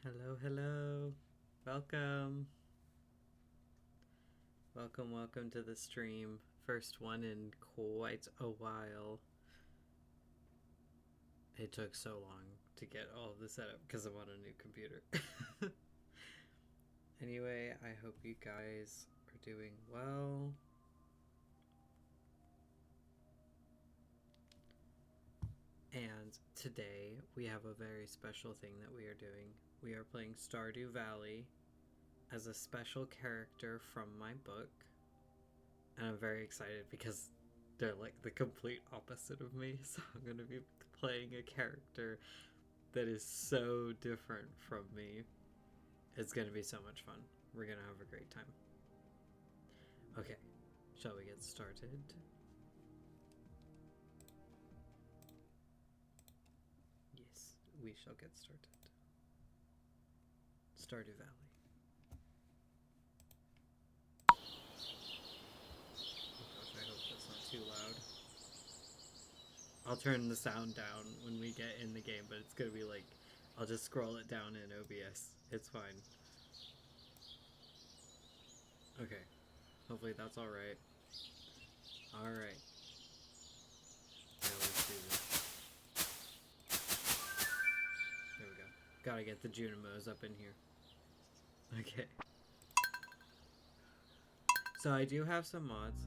Hello, hello. Welcome. Welcome to the stream. First one in quite a while. It took so long to get all of this set up because I'm on a new computer. Anyway, I hope you guys are doing well. And today we have a very special thing that we are doing. We are playing Stardew Valley as a special character from my book. And I'm very excited because they're like the complete opposite of me. So I'm going to be playing a character that is so different from me. It's going to be so much fun. We're going to have a great time. Okay, shall we get started? Yes, we shall get started. Stardew Valley. Too loud. I'll turn the sound down when we get in the game, but it's gonna be like, I'll just scroll it down in OBS. It's fine. Okay. Hopefully that's alright. Alright. Now let's do this. There we go. Gotta get the Junimos up in here. Okay. So I do have some mods.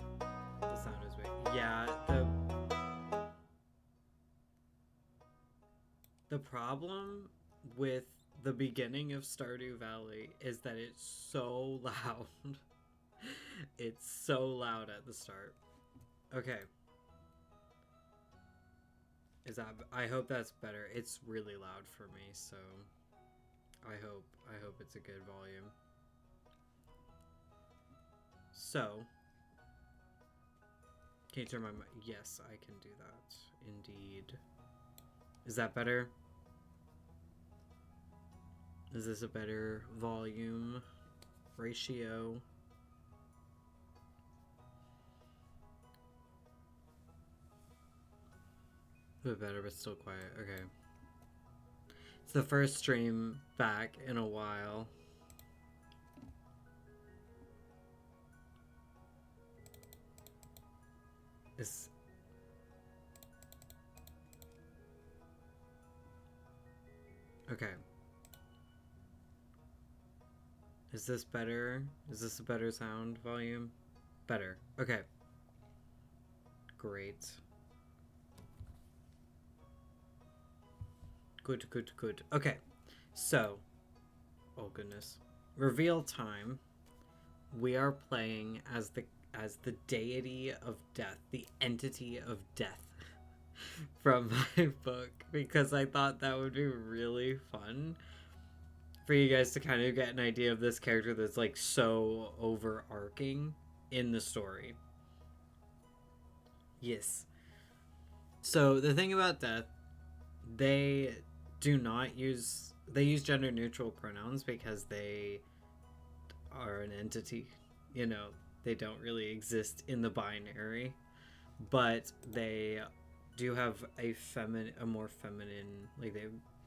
The sound is weird. Yeah, the problem with the beginning of Stardew Valley is that it's so loud. It's so loud at the start. Okay. I hope that's better. It's really loud for me, so I hope it's a good volume. So, can you turn my mic? Yes, I can do that. Indeed. Is that better? Is this a better volume ratio? A bit better, but still quiet. Okay. It's the first stream back in a while. It's... Okay. Is this better? Is this a better sound volume? Better. Okay. Great. Good. Okay. So, oh goodness. Reveal time. We are playing as the deity of death, the entity of death from my book, because I thought that would be really fun for you guys to kind of get an idea of this character that's like so overarching in the story. Yes. So the thing about death, they use gender neutral pronouns because they are an entity. You know, they don't really exist in the binary, but they do have a more feminine, like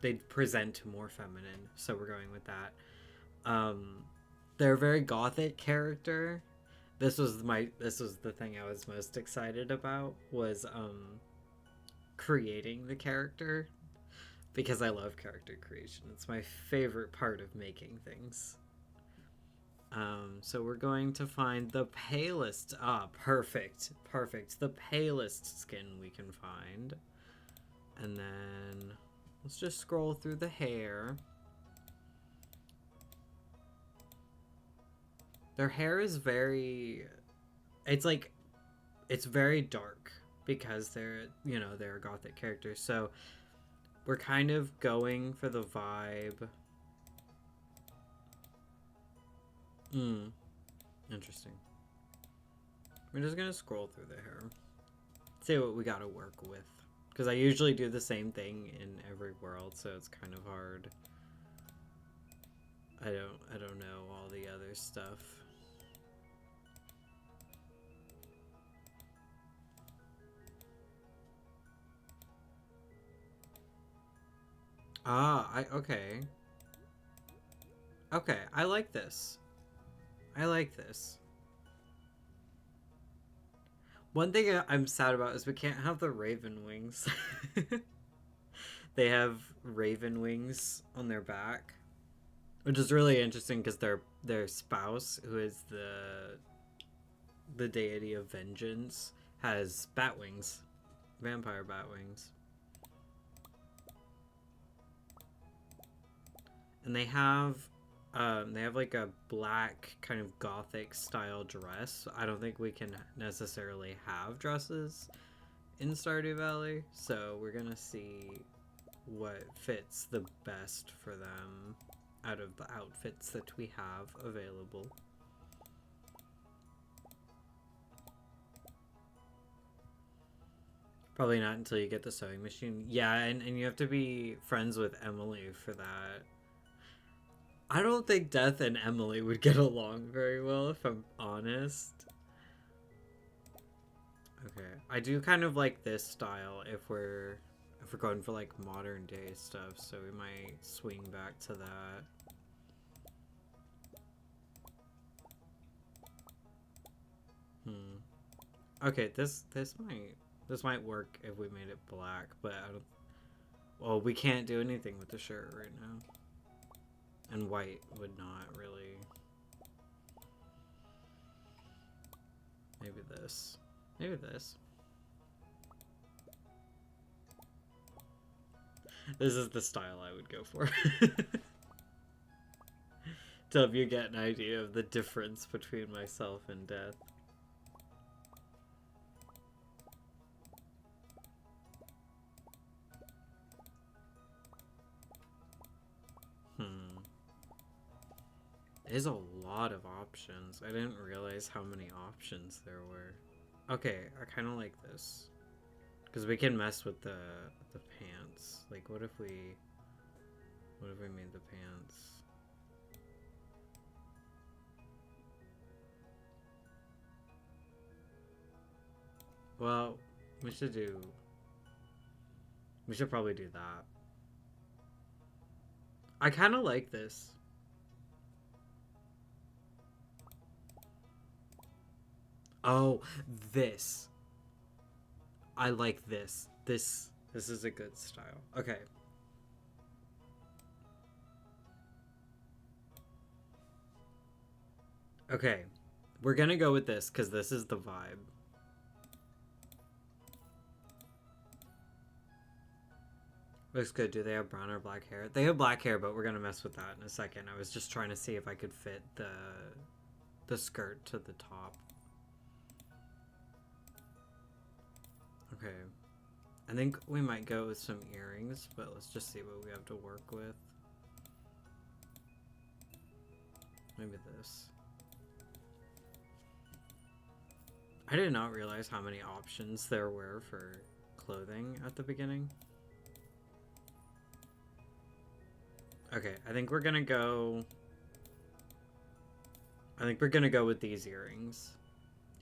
they present more feminine, so we're going with that. They're a very gothic character. This was the thing I was most excited about, was creating the character, because I love character creation. It's my favorite part of making things. So we're going to find the palest. Perfect. The palest skin we can find. And then let's just scroll through the hair. Their hair is very... It's very dark because they're a gothic character. So we're kind of going for the vibe. Interesting. We're just gonna scroll through the hair. See what we gotta work with. Because I usually do the same thing in every world, so it's kind of hard. I don't know all the other stuff. Okay. Okay, I like this. I like this. One thing I'm sad about is we can't have the raven wings. They have raven wings on their back, which is really interesting because their spouse, who is the deity of vengeance, has bat wings, vampire bat wings, and they have like a black kind of gothic style dress. I don't think we can necessarily have dresses in Stardew Valley, so we're gonna see what fits the best for them out of the outfits that we have available. Probably not until you get the sewing machine. Yeah, and you have to be friends with Emily for that. I don't think Death and Emily would get along very well, if I'm honest. Okay, I do kind of like this style if we're going for like modern day stuff, so we might swing back to that. Okay, this might work if we made it black, but I don't. Well, we can't do anything with the shirt right now, and white would not really. Maybe this. Maybe this. This is the style I would go for. To help you get an idea of the difference between myself and Death. There's a lot of options. I didn't realize how many options there were. Okay, I kind of like this. Because we can mess with the pants. Like, what if we made the pants? Well, we should probably do that. I kind of like this. Oh, this. I like this. This is a good style. Okay. Okay. We're gonna go with this because this is the vibe. Looks good. Do they have brown or black hair? They have black hair, but we're gonna mess with that in a second. I was just trying to see if I could fit the skirt to the top. Okay. I think we might go with some earrings, but let's just see what we have to work with. Maybe this. I did not realize how many options there were for clothing at the beginning. Okay, I think we're gonna go with these earrings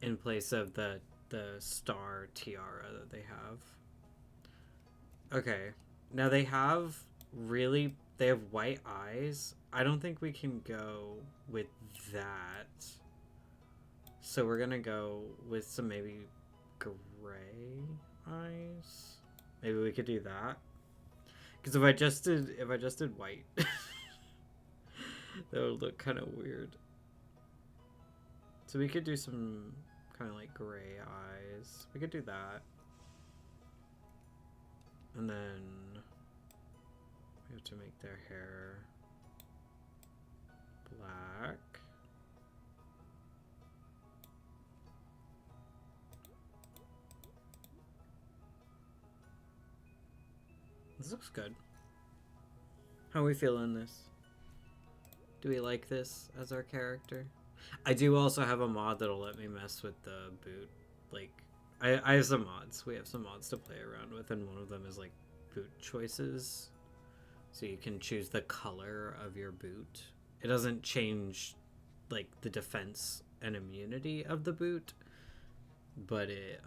in place of the star tiara that they have. Okay, now they have white eyes. I don't think we can go with that. So we're gonna go with some maybe gray eyes. Maybe we could do that. Because if I just did white, that would look kind of weird. So we could do some kind of like gray eyes. We could do that. And then we have to make their hair black. This looks good. How are we feeling this? Do we like this as our character? I do also have a mod that'll let me mess with the boot. Like, I have some mods. We have some mods to play around with, and one of them is like boot choices. So you can choose the color of your boot. It doesn't change like the defense and immunity of the boot, but it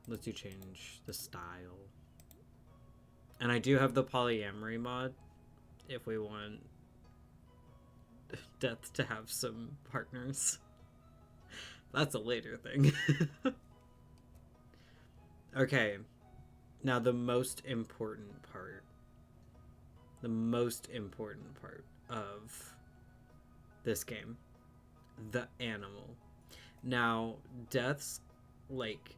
lets you change the style. And I do have the polyamory mod if we want Death to have some partners. That's a later thing. Okay, now the most important part. The most important part of this game. The animal. Now, Death's, like,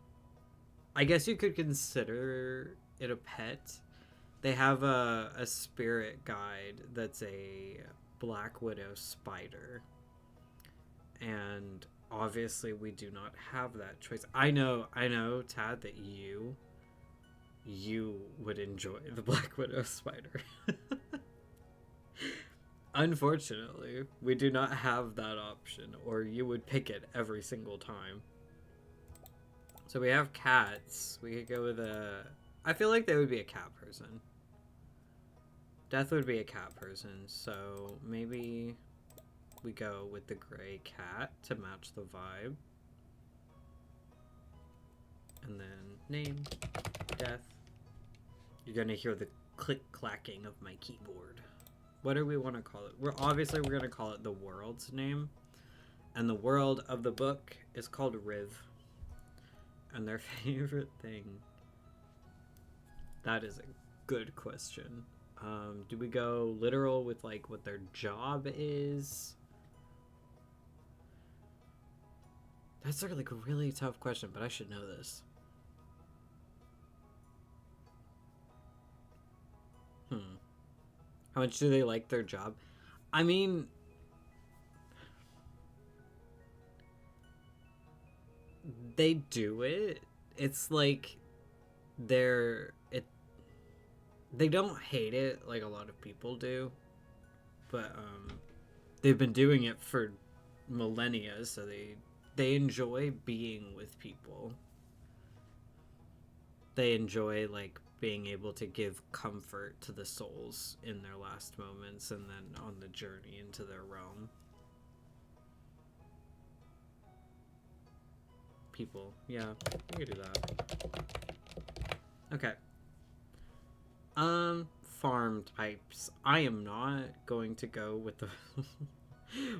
I guess you could consider it a pet. They have a spirit guide that's a Black Widow spider. And obviously we do not have that choice. I know, Tad, that you would enjoy the Black Widow spider. Unfortunately, we do not have that option, or you would pick it every single time. So we have cats. We could go with a... I feel like they would be a cat person. Death would be a cat person, so maybe we go with the gray cat to match the vibe. And then name, Death. You're gonna hear the click-clacking of my keyboard. What do we want to call it? We're gonna call it the world's name. And the world of the book is called Riv. And their favorite thing. That is a good question. Do we go literal with like what their job is? That's like a really tough question, but I should know this. How much do they like their job? I mean, they do it. It's like they don't hate it like a lot of people do, but they've been doing it for millennia, so they enjoy being with people. They enjoy like being able to give comfort to the souls in their last moments and then on the journey into their realm. People, yeah, we could do that. Okay. Farm types. I am not going to go with the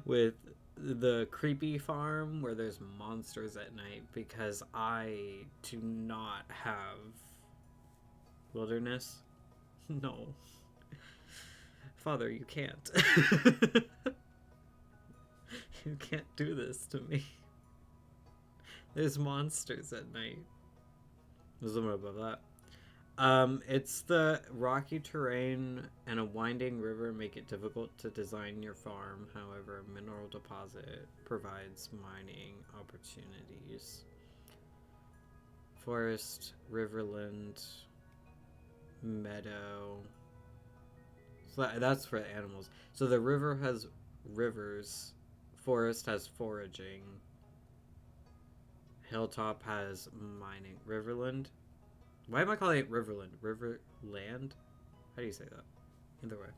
with the creepy farm where there's monsters at night because I do not have wilderness. No. Father, you can't. You can't do this to me. There's monsters at night. There's a little above that. It's the rocky terrain and a winding river make it difficult to design your farm. However, a mineral deposit provides mining opportunities. Forest, riverland, meadow. So that's for animals. So the river has rivers. Forest has foraging. Hilltop has mining. Riverland. Why am I calling it Riverland? Riverland? How do you say that? Either way.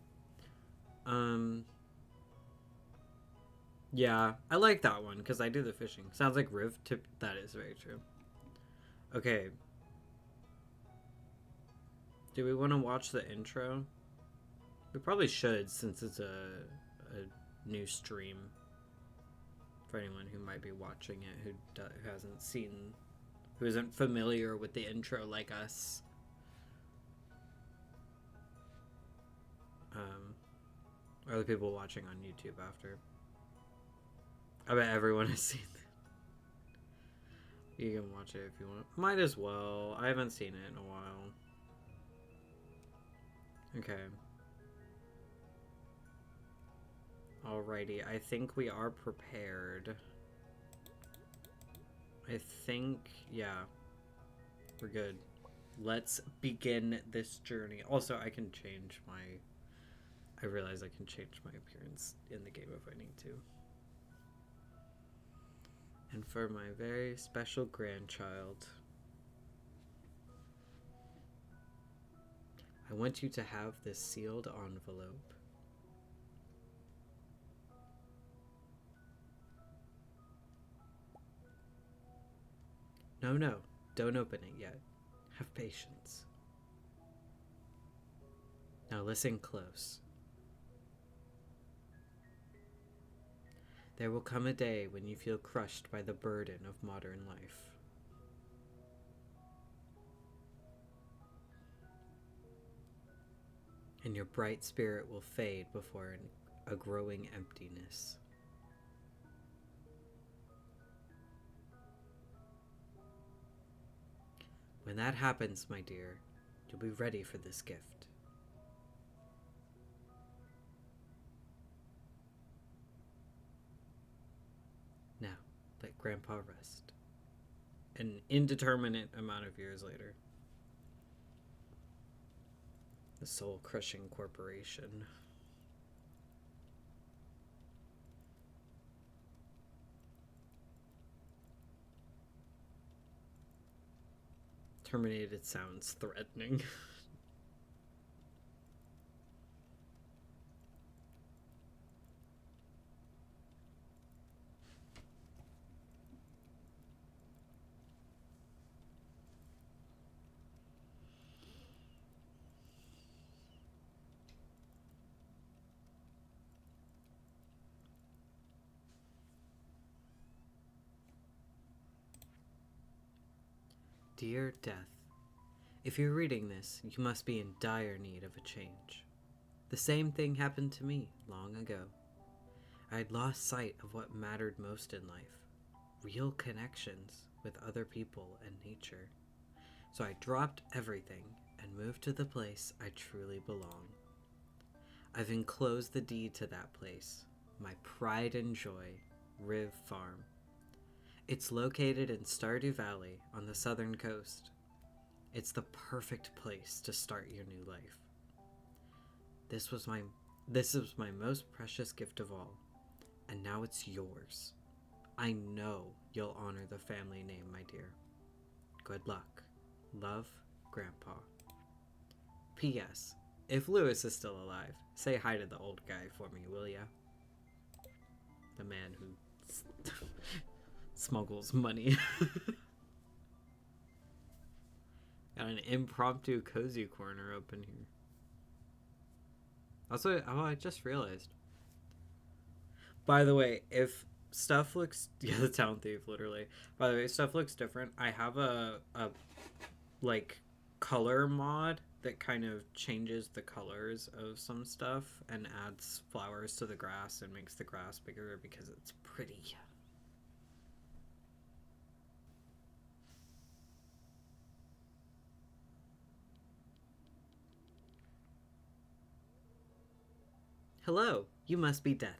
Yeah, I like that one because I do the fishing. Sounds like Riv tip. That is very true. Okay. Do we want to watch the intro? We probably should since it's a new stream. For anyone who might be watching it who hasn't seen... who isn't familiar with the intro like us. Or the people watching on YouTube after. I bet everyone has seen it. You can watch it if you want. Might as well. I haven't seen it in a while. Okay. Alrighty, I think we are prepared. I think, yeah, we're good. Let's begin this journey. Also, I can change my... I realize I can change my appearance in the game if I need to. And for my very special grandchild, I want you to have this sealed envelope. No, don't open it yet. Have patience. Now listen close. There will come a day when you feel crushed by the burden of modern life. And your bright spirit will fade before a growing emptiness. When that happens, my dear, you'll be ready for this gift. Now, let Grandpa rest. An indeterminate amount of years later. The soul-crushing corporation. Terminated sounds threatening. Dear Death, if you're reading this, you must be in dire need of a change. The same thing happened to me long ago. I had lost sight of what mattered most in life, real connections with other people and nature. So I dropped everything and moved to the place I truly belong. I've enclosed the deed to that place, my pride and joy, Riv Farm. It's located in Stardew Valley on the southern coast. It's the perfect place to start your new life. This is my most precious gift of all, and now it's yours. I know you'll honor the family name, my dear. Good luck. Love, Grandpa. P.S. If Lewis is still alive, say hi to the old guy for me, will ya? The man who smuggles money. Got an impromptu cozy corner open here. Also, I just realized. By the way, if stuff looks... Yeah, the town thief, literally. By the way, stuff looks different. I have a like, color mod that kind of changes the colors of some stuff and adds flowers to the grass and makes the grass bigger because it's pretty. Hello, you must be Death.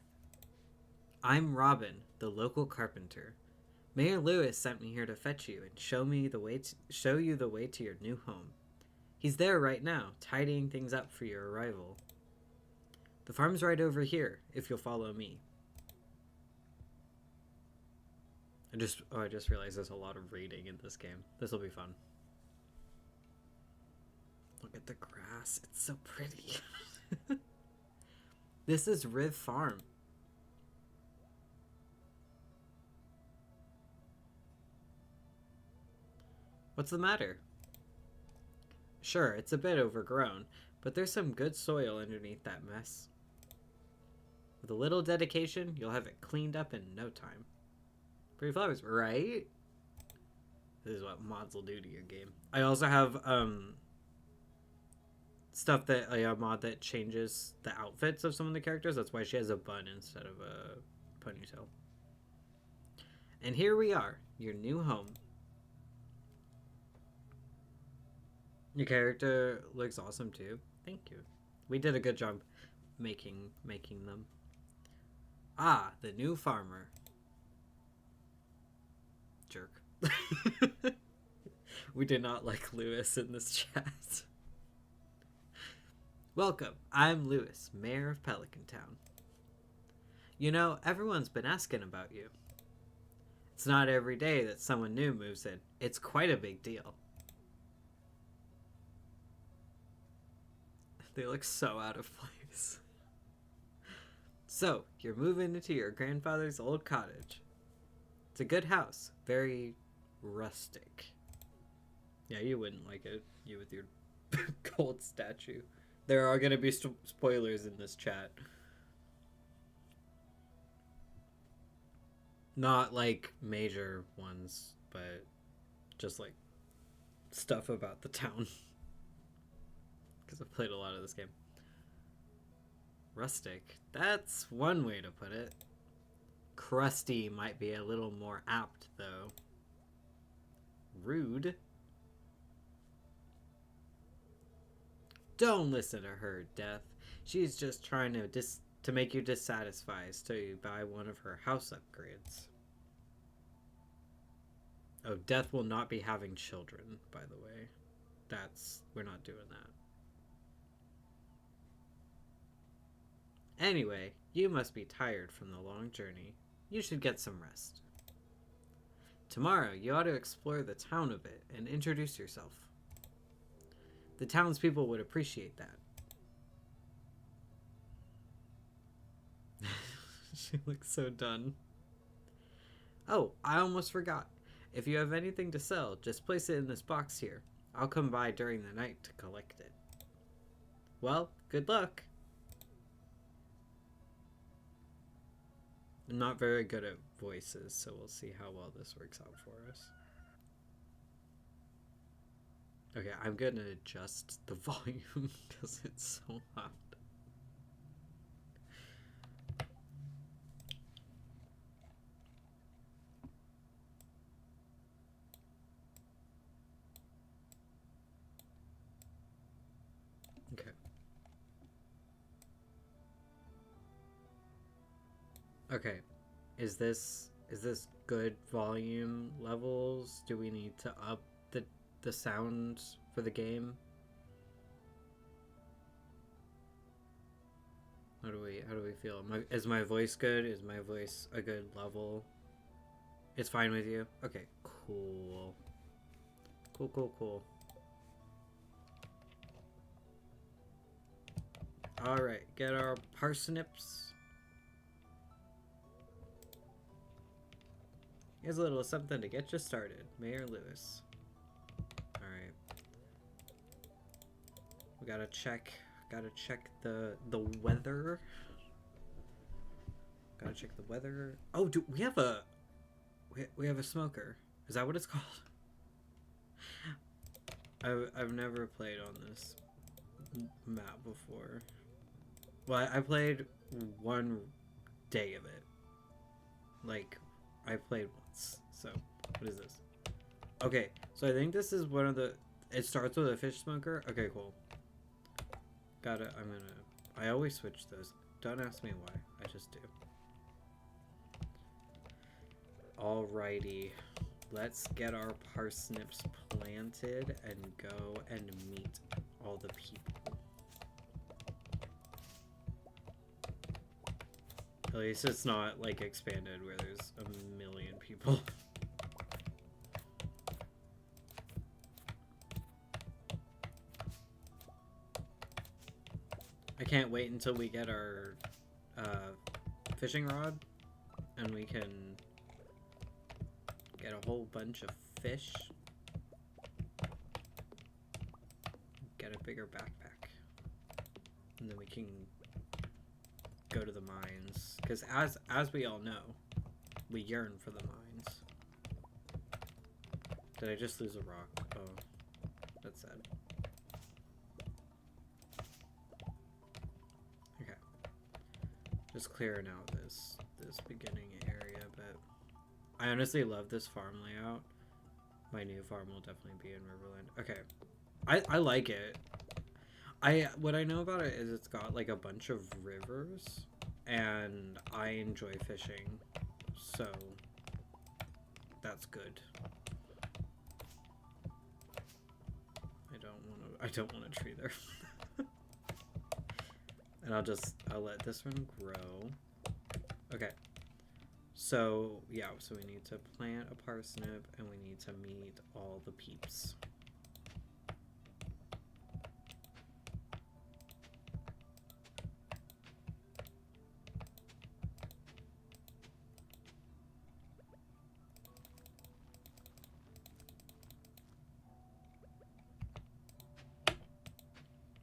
I'm Robin, the local carpenter. Mayor Lewis sent me here to fetch you and show you the way to your new home. He's there right now, tidying things up for your arrival. The farm's right over here, if you'll follow me. I just realized there's a lot of reading in this game. This will be fun. Look at the grass, it's so pretty. This is Riv Farm. What's the matter? Sure, it's a bit overgrown, but there's some good soil underneath that mess. With a little dedication, you'll have it cleaned up in no time. Pretty flowers, right? This is what mods will do to your game. I also have stuff that a mod that changes the outfits of some of the characters. That's why she has a bun instead of a ponytail. And here we are, your new home. Your character looks awesome too. Thank you. We did a good job making them. Ah, the new farmer. Jerk. We did not like Lewis in this chat. Welcome, I'm Lewis, Mayor of Pelican Town. You know, everyone's been asking about you. It's not every day that someone new moves in. It's quite a big deal. They look so out of place. So, you're moving into your grandfather's old cottage. It's a good house. Very rustic. Yeah, you wouldn't like it. You with your gold statue. There are going to be spoilers in this chat. Not like major ones, but just like stuff about the town. Because I've played a lot of this game. Rustic. That's one way to put it. Crusty might be a little more apt, though. Rude. Don't listen to her, Death. She's just trying to make you dissatisfied so you buy one of her house upgrades. Oh, Death will not be having children, by the way. We're not doing that. Anyway, you must be tired from the long journey. You should get some rest. Tomorrow, you ought to explore the town a bit and introduce yourself. The townspeople would appreciate that. She looks so done. Oh, I almost forgot. If you have anything to sell, just place it in this box here. I'll come by during the night to collect it. Well, good luck. I'm not very good at voices, so we'll see how well this works out for us. Okay, I'm gonna adjust the volume because it's so loud. Okay. Okay. Is this good volume levels? Do we need to up the sound for the game? How do we feel? Is my voice good? Is my voice a good level? It's fine with you? Okay, cool. Cool. Alright, get our parsnips. Here's a little something to get you started. Mayor Lewis. Alright. We gotta check the weather. Gotta check the weather. Oh, do we have a smoker? Is that what it's called? I've never played on this map before. Well, I played one day of it. Like, I played once. So, what is this? Okay, so I think this is one of the... It starts with a fish smoker? Okay, cool. I always switch those. Don't ask me why. I just do. Alrighty. Let's get our parsnips planted and go and meet all the people. At least it's not like expanded where there's a million people. I can't wait until we get our fishing rod and we can get a whole bunch of fish. Get a bigger backpack. And then we can go to the mines. Because as we all know, we yearn for the mines. Did I just lose a rock? Oh, that's sad. Okay. Just clearing out this beginning area, but I honestly love this farm layout. My new farm will definitely be in Riverland. Okay. I like it. What I know about it is it's got like a bunch of rivers and I enjoy fishing, so that's good. I don't want a tree there. And I'll let this one grow. Okay. So, yeah, so we need to plant a parsnip and we need to meet all the peeps.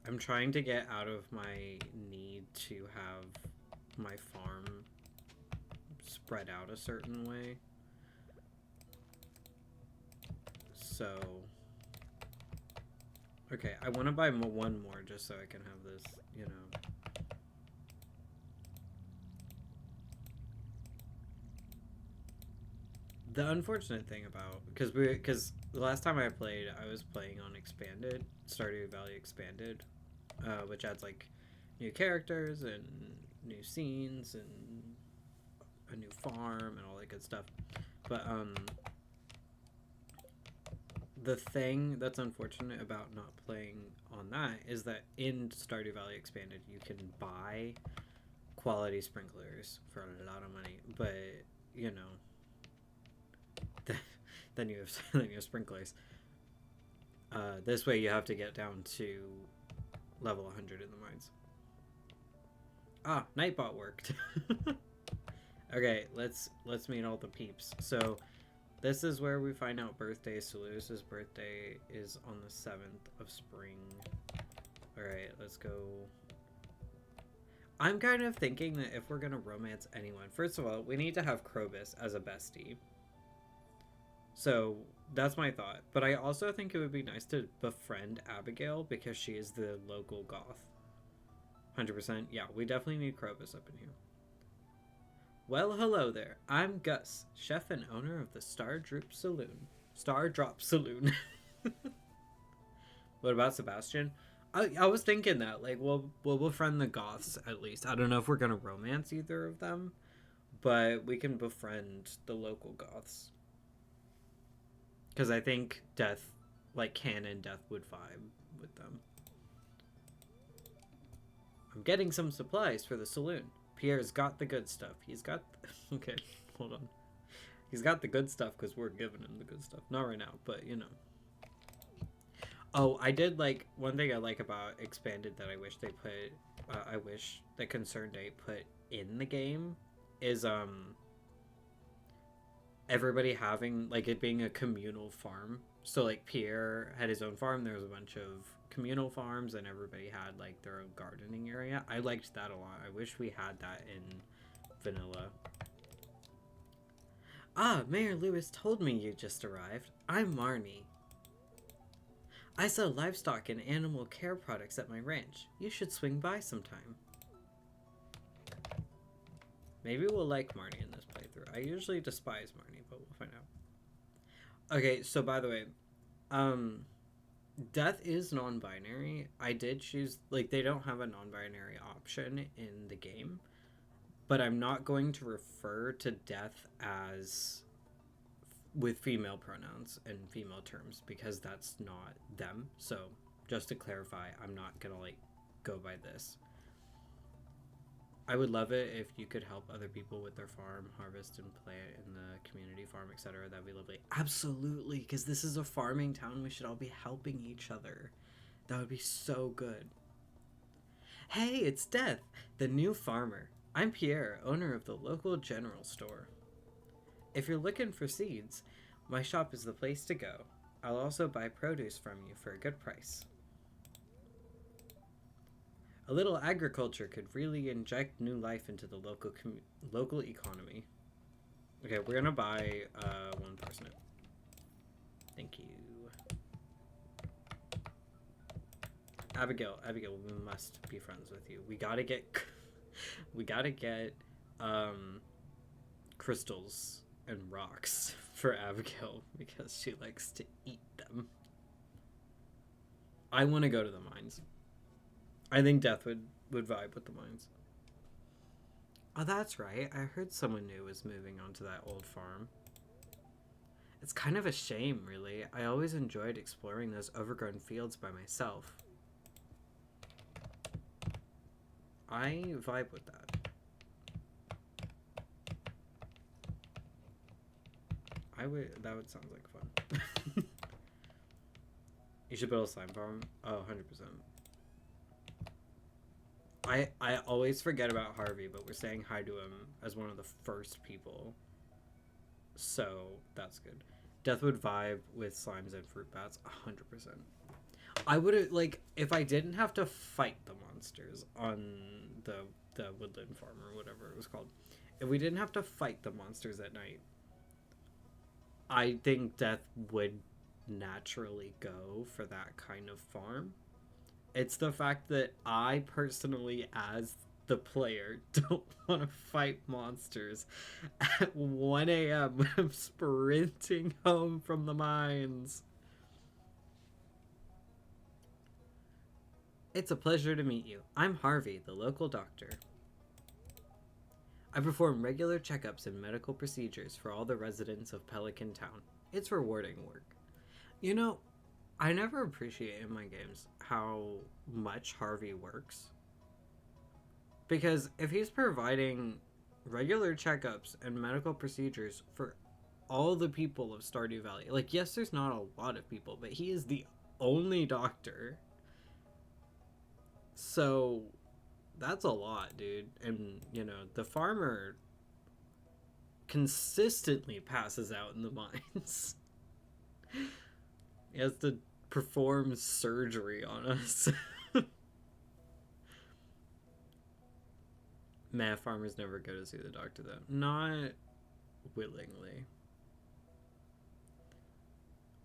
I'm trying to get out of my need to have my farm spread out a certain way. So, okay, I want to buy one more just so I can have this, you know. The unfortunate thing about, because the last time I played, I was playing on Expanded, Stardew Valley Expanded, which adds like new characters and new scenes and a new farm and all that good stuff. But the thing that's unfortunate about not playing on that is that in Stardew Valley Expanded, you can buy quality sprinklers for a lot of money, but you know. then you have sprinklers. This way you have to get down to level 100 in the mines. Ah, Nightbot worked. Okay, let's meet all the peeps. So this is where we find out birthday. Saluda's birthday is on the 7th of spring. Alright, let's go. I'm kind of thinking that if we're gonna romance anyone, first of all, we need to have Krobus as a bestie. So that's my thought. But I also think it would be nice to befriend Abigail because she is the local goth. 100%. Yeah, we definitely need Krobus up in here. Well, hello there. I'm Gus, chef and owner of the Stardrop Saloon. What about Sebastian? I was thinking that, like, we'll befriend the goths at least. I don't know if we're gonna romance either of them, but we can befriend the local goths. Because I think Death, like canon Death, would vibe with them. I'm getting some supplies for the saloon. Pierre's got the good stuff. He's got... Okay, hold on. He's got the good stuff because we're giving him the good stuff. Not right now, but you know. Oh, I did like... One thing I like about Expanded that I wish they put... I wish that Concerned 8 put in the game is, everybody having, like, it being a communal farm. So, like, Pierre had his own farm. There was a bunch of communal farms, and everybody had, like, their own gardening area. I liked that a lot. I wish we had that in vanilla. Ah, Mayor Lewis told me you just arrived. I'm Marnie. I sell livestock and animal care products at my ranch. You should swing by sometime. Maybe we'll like Marnie in this playthrough. I usually despise Marnie, but we'll find out. Okay, so by the way, Death is non-binary. I did choose, like, they don't have a non-binary option in the game, but I'm not going to refer to Death as with female pronouns and female terms because that's not them. So just to clarify, I'm not gonna, like, go by this. I would love it if you could help other people with their farm, harvest and plant in the community farm, etc. That'd be lovely. Absolutely, because this is a farming town. We should all be helping each other. That would be so good. Hey, it's Death, the new farmer. I'm Pierre, owner of the local general store. If you're looking for seeds, my shop is the place to go. I'll also buy produce from you for a good price. A little agriculture could really inject new life into the local economy. Okay, we're gonna buy one parsnip. Thank you. Abigail, we must be friends with you. We gotta get crystals and rocks for Abigail because she likes to eat them. I want to go to the mines. I think Death would vibe with the mines. Oh, that's right. I heard someone new was moving onto that old farm. It's kind of a shame, really. I always enjoyed exploring those overgrown fields by myself. I vibe with that. That would sound like fun. You should build a slime farm? Oh, 100%. I always forget about Harvey, but we're saying hi to him as one of the first people. So, that's good. Death would vibe with slimes and fruit bats, 100%. I would, like, if I didn't have to fight the monsters on the woodland farm or whatever it was called, if we didn't have to fight the monsters at night, I think death would naturally go for that kind of farm. It's the fact that I personally, as the player, don't want to fight monsters at 1 a.m. when I'm sprinting home from the mines. It's a pleasure to meet you. I'm Harvey, the local doctor. I perform regular checkups and medical procedures for all the residents of Pelican Town. It's rewarding work. You know, I never appreciate in my games how much Harvey works. Because if he's providing regular checkups and medical procedures for all the people of Stardew Valley, like, yes, there's not a lot of people, but he is the only doctor. So that's a lot, dude. And, you know, the farmer consistently passes out in the mines. He has to perform surgery on us. Meh, farmers never go to see the doctor, though. Not willingly.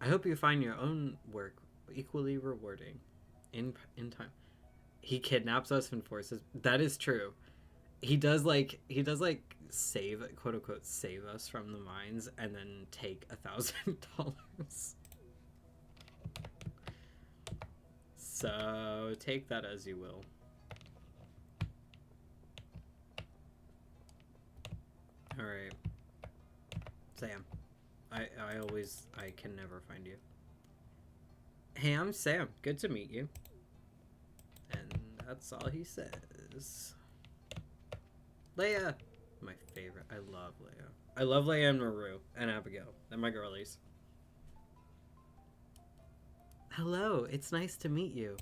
I hope you find your own work equally rewarding in time. He kidnaps us and forces. That is true. He does like save, quote unquote, save us from the mines and then take $1,000. So take that as you will. All right, Sam. I can never find you. Hey, I'm Sam. Good to meet you. And that's all he says. Leia! My favorite. I love Leia. I love Leia and Maru and Abigail. They're my girlies. Hello, it's nice to meet you.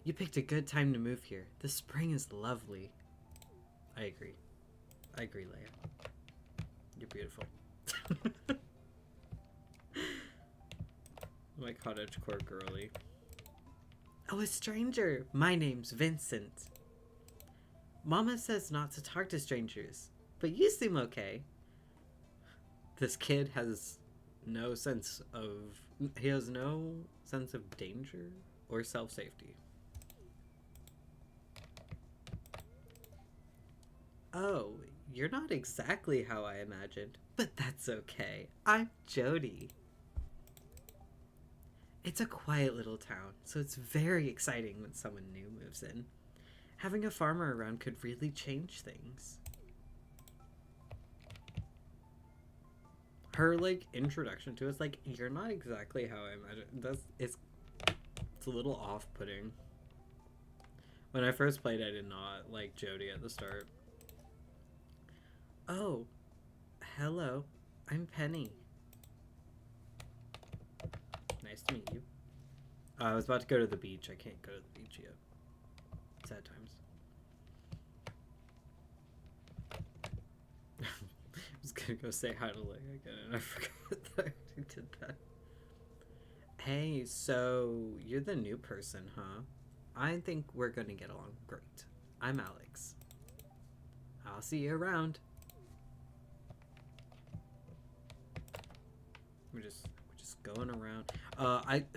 You picked a good time to move here. The spring is lovely. I agree. I agree, Leia. You're beautiful. My cottagecore girly. Oh, a stranger. My name's Vincent. Mama says not to talk to strangers, but you seem okay. This kid has no sense of... He has no sense of danger or self-safety. Oh, you're not exactly how I imagined, but that's okay. I'm Jody. It's a quiet little town, so it's very exciting when someone new moves in. Having a farmer around could really change things. Her, like, introduction to us, like, you're not exactly how I imagined. It's a little off-putting. When I first played, I did not like Jody at the start. Oh, hello. I'm Penny. Nice to meet you. I was about to go to the beach. I can't go to the beach yet. Sad times. I was gonna go say hi to Leia again, and I forgot that I already did that. Hey, so you're the new person, huh? I think we're gonna get along great. I'm Alex. I'll see you around. We're just going around.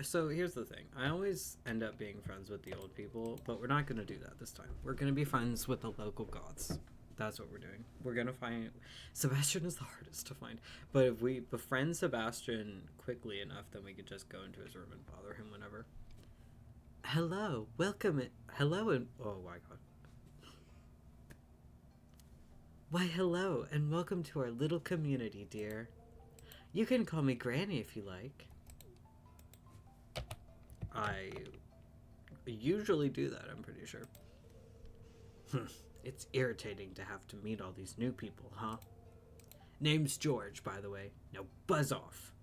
So here's the thing. I always end up being friends with the old people, but we're not gonna do that this time. We're gonna be friends with the local gods. That's what we're doing. We're gonna find... Sebastian is the hardest to find. But if we befriend Sebastian quickly enough, then we could just go into his room and bother him whenever. Hello. Welcome. Hello and... Oh my god. Why, hello, and welcome to our little community, dear. You can call me Granny if you like. I usually do that, I'm pretty sure. It's irritating to have to meet all these new people, huh? Name's George, by the way. Now buzz off.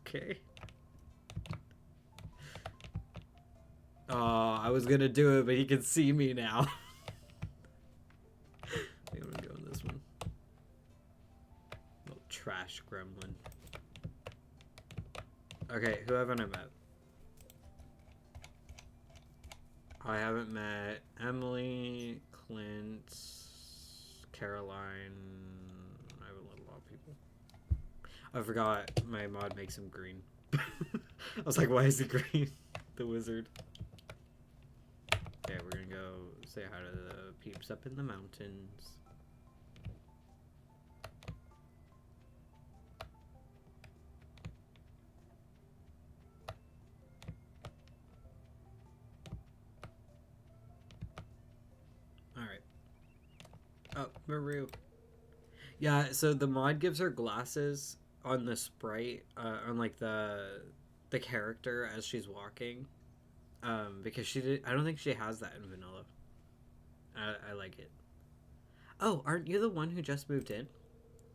Okay. Oh, I was gonna do it, but he can see me now. I'm gonna go in this one. Little trash gremlin. Okay, who haven't I met? I haven't met Emily, Clint, Caroline. I haven't met a lot of people. I forgot my mod makes him green. I was like, why is he green? The wizard. Okay, we're gonna go say hi to the peeps up in the mountains. Alright. Oh, Maru. Yeah, so the mod gives her glasses on the sprite, on like the character as she's walking. Because I don't think she has that in vanilla. I like it. Oh, aren't you the one who just moved in?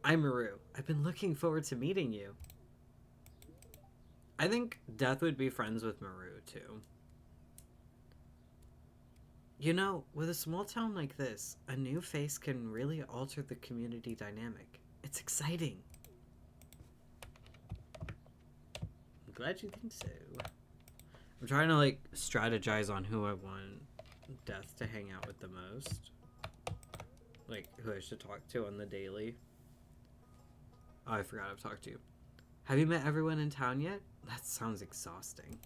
I'm Maru. I've been looking forward to meeting you. I think Death would be friends with Maru too. You know, with a small town like this, a new face can really alter the community dynamic. It's exciting. I'm glad you think so. I'm trying to like strategize on who I want Death to hang out with the most. Like who I should talk to on the daily. Oh, I forgot I've talked to you. Have you met everyone in town yet? That sounds exhausting.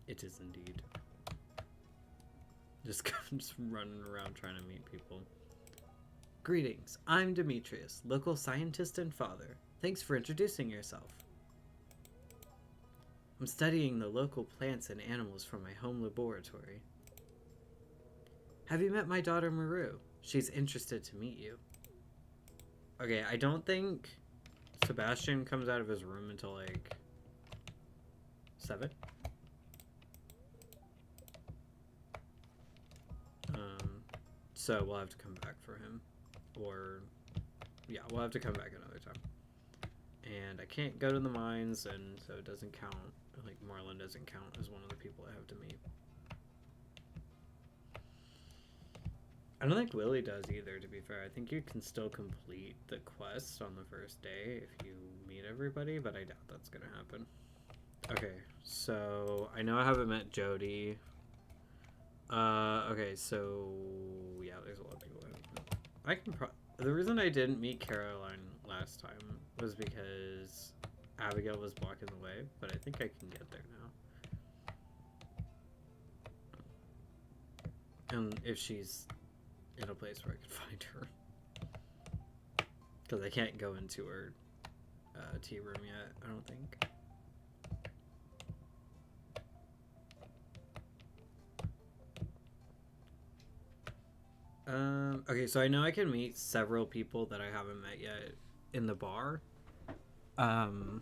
It is indeed. Just running around trying to meet people. Greetings, I'm Demetrius, local scientist and father. Thanks for introducing yourself. I'm studying the local plants and animals from my home laboratory. Have you met my daughter Maru? She's interested to meet you. Okay, I don't think Sebastian comes out of his room until like 7. So we'll have to come back for him. Or, yeah, we'll have to come back another time. And I can't go to the mines, and so it doesn't count. Like, Marlon doesn't count as one of the people I have to meet. I don't think Willie does either, to be fair. I think you can still complete the quest on the first day if you meet everybody, but I doubt that's going to happen. Okay, so I know I haven't met Jody. Okay, so yeah, there's a lot of people I can the reason I didn't meet Caroline last time was because Abigail was blocking the way, but I think I can get there now. And if she's in a place where I can find her. Because I can't go into her tea room yet, I don't think. Okay, so I know I can meet several people that I haven't met yet in the bar. Because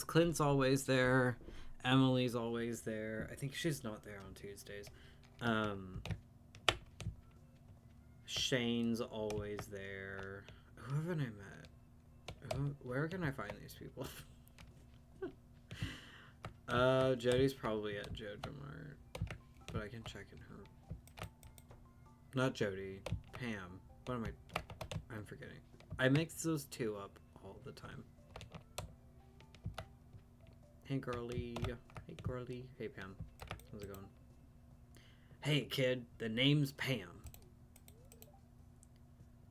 Clint's always there, Emily's always there. I think she's not there on Tuesdays. Shane's always there. Who haven't I met? Where can I find these people? Jody's probably at Jojo Mart, but I can check in her. Not Jody, Pam. What am I? I'm forgetting. I mix those two up all the time. Hey girly. Hey girly. Hey Pam. How's it going? Hey kid, the name's Pam.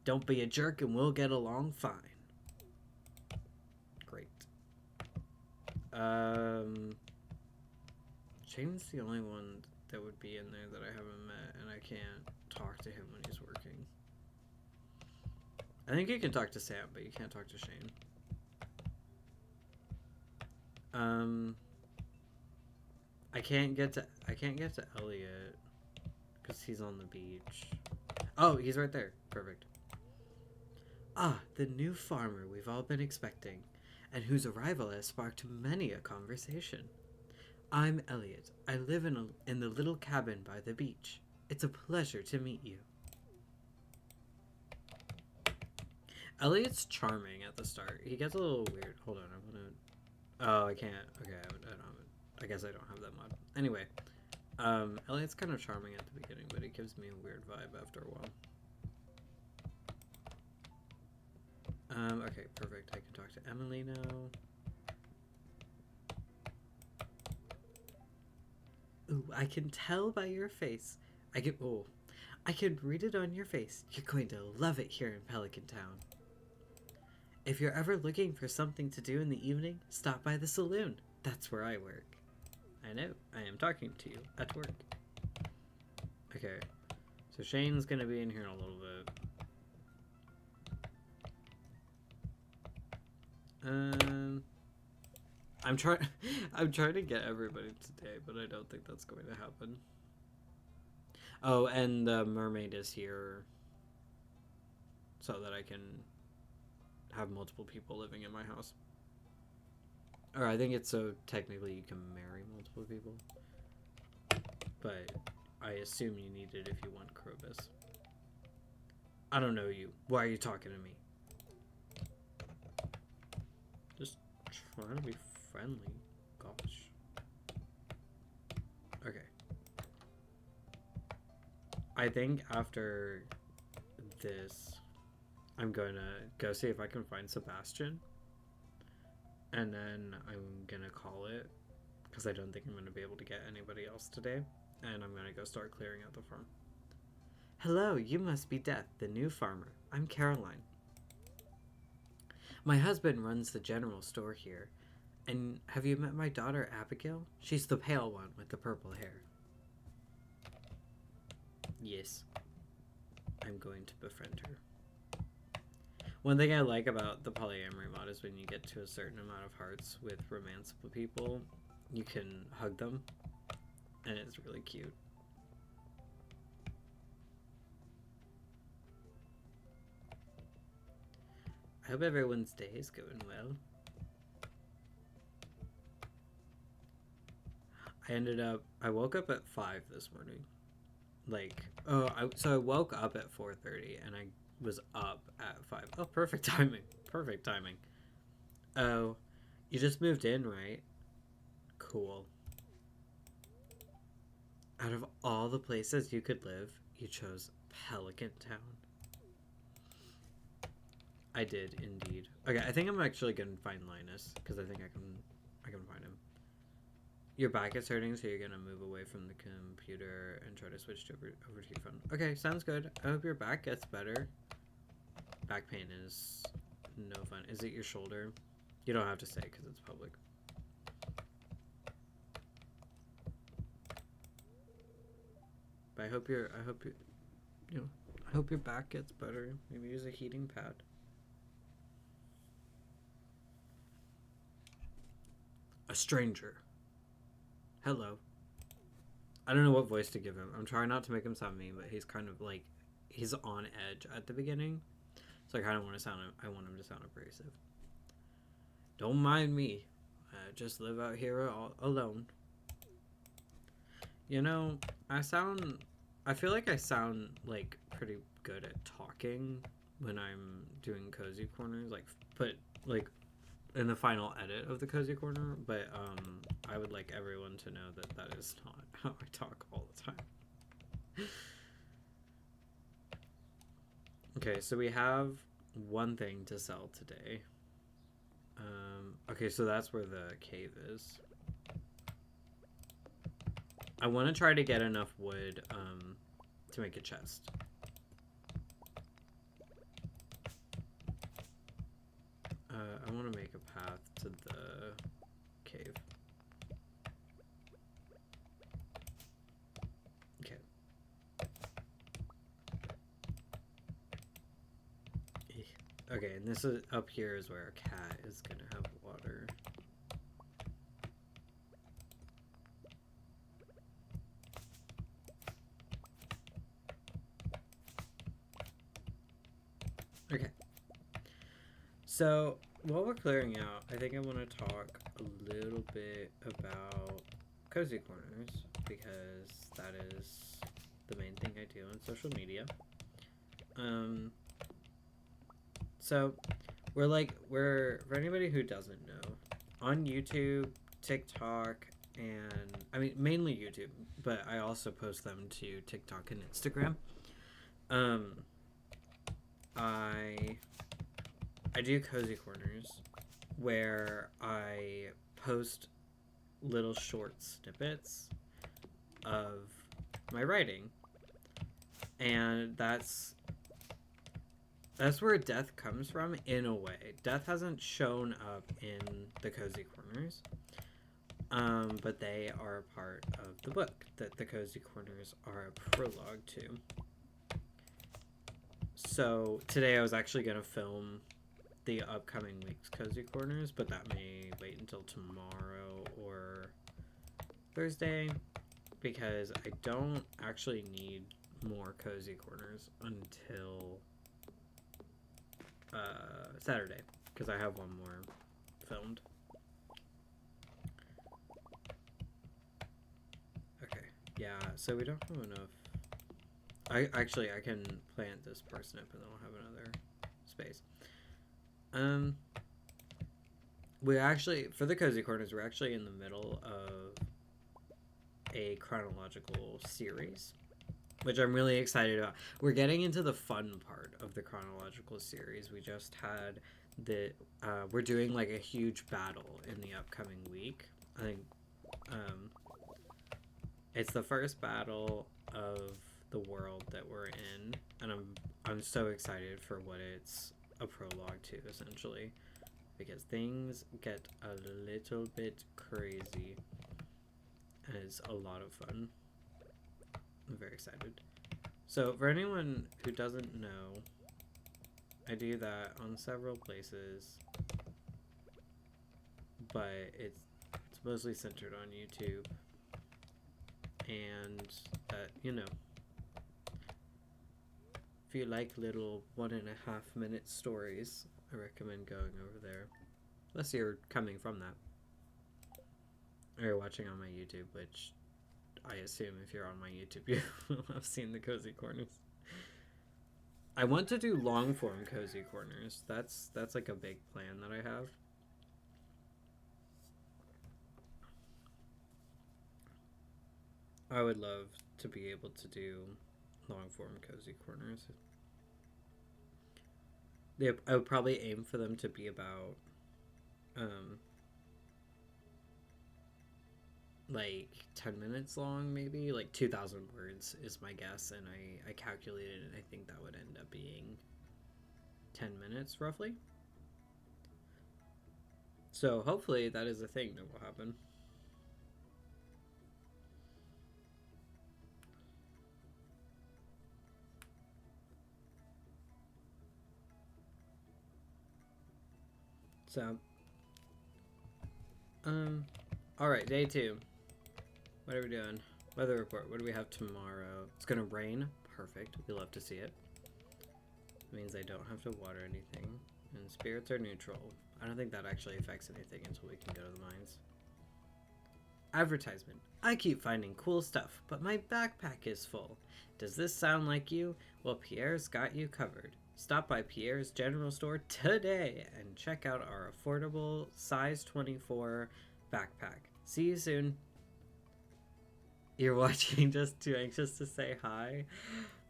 Don't be a jerk and we'll get along fine. Great. Shane's the only one that would be in there that I haven't met, and I can't talk to him when he's working. I think you can talk to Sam, but you can't talk to Shane. I can't get to Elliot because he's on the beach. Oh, he's right there. Perfect. Ah, the new farmer we've all been expecting, and whose arrival has sparked many a conversation. I'm Elliot. I live in the little cabin by the beach. It's a pleasure to meet you. Elliot's charming at the start. He gets a little weird. Hold on, I wanna... Oh, I can't. Okay, I don't have it. I guess I don't have that mod. Anyway, Elliot's kind of charming at the beginning, but he gives me a weird vibe after a while. Okay, perfect. I can talk to Emily now. Ooh, I can tell by your face. I can read it on your face. You're going to love it here in Pelican Town. If you're ever looking for something to do in the evening, stop by the saloon. That's where I work. I know, I am talking to you at work. Okay, so Shane's gonna be in here in a little bit. I'm trying to get everybody today, but I don't think that's going to happen. Oh, and the mermaid is here so that I can have multiple people living in my house. Or I think it's so technically you can marry multiple people. But I assume you need it if you want Krobus. I don't know you. Why are you talking to me? Just trying to be friendly. Gosh. Okay. I think after this, I'm gonna go see if I can find Sebastian. And then I'm gonna call it, because I don't think I'm gonna be able to get anybody else today. And I'm gonna go start clearing out the farm. Hello, you must be Death, the new farmer. I'm Caroline. My husband runs the general store here. And have you met my daughter, Abigail? She's the pale one with the purple hair. Yes. I'm going to befriend her. One thing I like about the polyamory mod is when you get to a certain amount of hearts with romanceable people, you can hug them, and it's really cute. I hope everyone's day is going well. I woke up at 5 this morning. So I woke up at 4:30 and I was up at 5. Oh, perfect timing. Perfect timing. Oh, you just moved in, right? Cool. Out of all the places you could live, you chose Pelican Town. I did indeed. Okay, I think I'm actually gonna find Linus because I think I can find him. Your back is hurting, so you're gonna move away from the computer and try to switch over to your phone. Okay, sounds good. I hope your back gets better. Back pain is no fun. Is it your shoulder? You don't have to say because it's public. But I hope your back gets better. Maybe use a heating pad. A stranger. Hello. I don't know what voice to give him. I'm trying not to make him sound mean, but he's kind of like, he's on edge at the beginning. So I kind of want him to sound abrasive. Don't mind me. I just live out here alone. You know, I feel like I sound like pretty good at talking when I'm doing Cozy Corners, like in the final edit of the Cozy Corner, but I would like everyone to know that that is not how I talk all the time. Okay, so we have one thing to sell today. Okay, so that's where the cave is. I want to try to get enough wood to make a chest. I want to make a path to the cave. Okay. Okay, and this is up here is where a cat is gonna have water. Okay. So while we're clearing out, I think I want to talk a little bit about Cozy Corners because that is the main thing I do on social media. So we're for anybody who doesn't know, on YouTube, TikTok, and I mean mainly YouTube, but I also post them to TikTok and Instagram. I do Cozy Corners where I post little short snippets of my writing. And that's where death comes from, in a way. Death hasn't shown up in the Cozy Corners, but they are a part of the book that the Cozy Corners are a prologue to. So today I was actually going to film the upcoming week's Cozy Corners, but that may wait until tomorrow or Thursday, because I don't actually need more Cozy Corners until Saturday, because I have one more filmed. Okay, yeah, so we don't have enough. I can plant this parsnip and then I'll have another space. We actually, for the Cozy Corners, we're actually in the middle of a chronological series, which I'm really excited about. We're getting into the fun part of the chronological series. We just had we're doing like a huge battle in the upcoming week. I think it's the first battle of the world that we're in, and I'm so excited for what it's a prologue to, essentially, because things get a little bit crazy, and it's a lot of fun. I'm very excited. So for anyone who doesn't know, I do that on several places, but it's mostly centered on YouTube, and you know, if you like little 1.5 minute stories, I recommend going over there, unless you're coming from that, or you're watching on my YouTube, which I assume if you're on my YouTube, you will have seen the Cozy Corners. I want to do long form Cozy Corners. That's like a big plan that I have. I would love to be able to do long form Cozy Corners. I would probably aim for them to be about like 10 minutes long, maybe like 2,000 words is my guess, and I calculated and I think that would end up being 10 minutes roughly. So hopefully that is a thing that will happen. So all right, day 2. What are we doing? Weather report. What do we have tomorrow? It's gonna rain. Perfect. We love to see it. It means I don't have to water anything. And spirits are neutral. I don't think that actually affects anything until we can go to the mines. Advertisement. I keep finding cool stuff, but my backpack is full. Does this sound like you? Well, Pierre's got you covered. Stop by Pierre's General Store today and check out our affordable size 24 backpack. See you soon. You're watching just too anxious to say hi?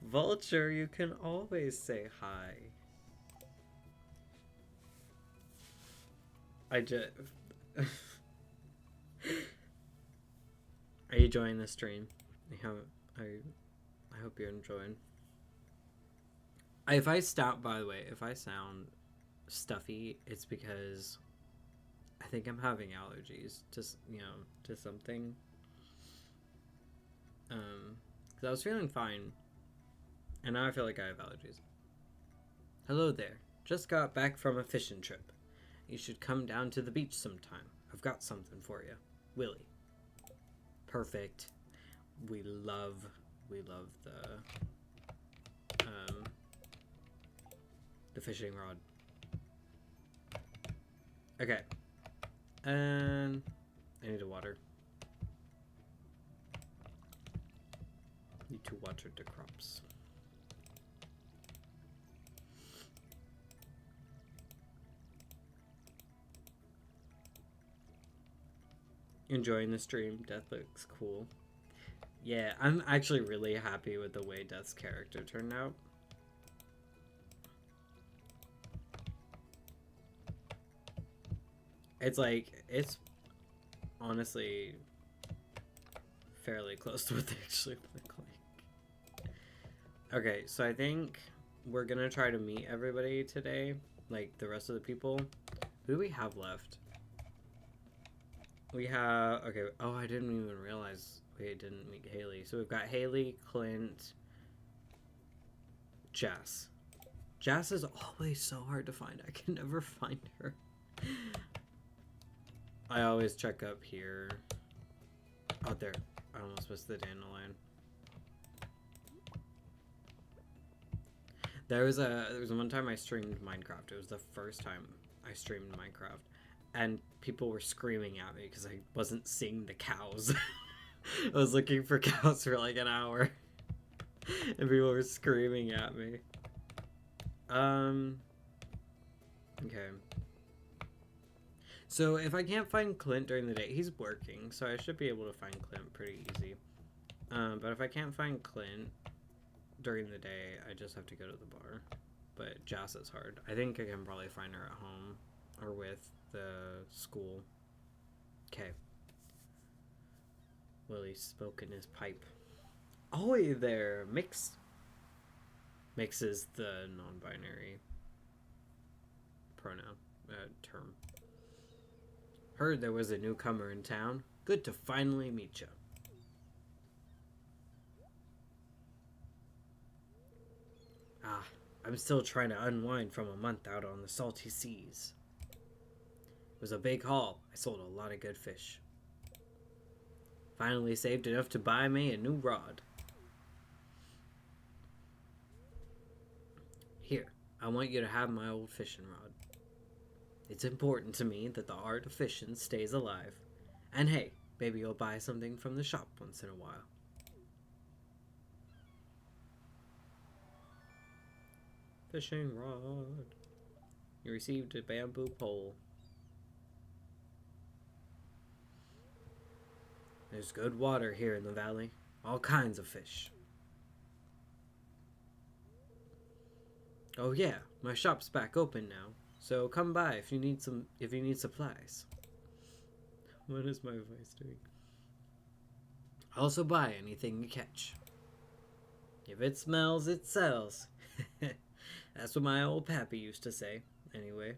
Vulture, you can always say hi. I just... Are you enjoying the stream? I hope you're enjoying. If I stop, by the way, if I sound stuffy, it's because I think I'm having allergies to, to something. Because I was feeling fine, and now I feel like I have allergies. Hello there. Just got back from a fishing trip. You should come down to the beach sometime. I've got something for you. Willie. Perfect. We love the fishing rod. Okay. And I need to water. Need to water the crops. Enjoying the stream. Death looks cool. Yeah, I'm actually really happy with the way Death's character turned out. It's like, it's honestly fairly close to what they actually look like. Okay, so I think we're gonna try to meet everybody today, like the rest of the people. Who do we have left? We have, okay, oh, I didn't even realize we didn't meet Haley. So we've got Haley, Clint, Jess. Jess is always so hard to find. I can never find her. I always check up here. Out there. I almost missed the dandelion. There was one time I streamed Minecraft. It was the first time I streamed Minecraft. And people were screaming at me because I wasn't seeing the cows. I was looking for cows for like an hour. And people were screaming at me. Okay. So if I can't find Clint during the day, he's working, so I should be able to find Clint pretty easy. But if I can't find Clint during the day, I just have to go to the bar. But Jess is hard. I think I can probably find her at home or with the school. Okay. Willie's smoking his pipe. Ahoy there, Mix. Mix is the non-binary pronoun, term. Heard there was a newcomer in town. Good to finally meet you. Ah, I'm still trying to unwind from a month out on the salty seas. It was a big haul. I sold a lot of good fish. Finally saved enough to buy me a new rod. Here, I want you to have my old fishing rod. It's important to me that the art of fishing stays alive. And hey, maybe you'll buy something from the shop once in a while. Fishing rod. You received a bamboo pole. There's good water here in the valley. All kinds of fish. Oh yeah, my shop's back open now. So come by if you need supplies. What is my voice doing? Also buy anything you catch. If it smells, it sells. That's what my old pappy used to say. Anyway.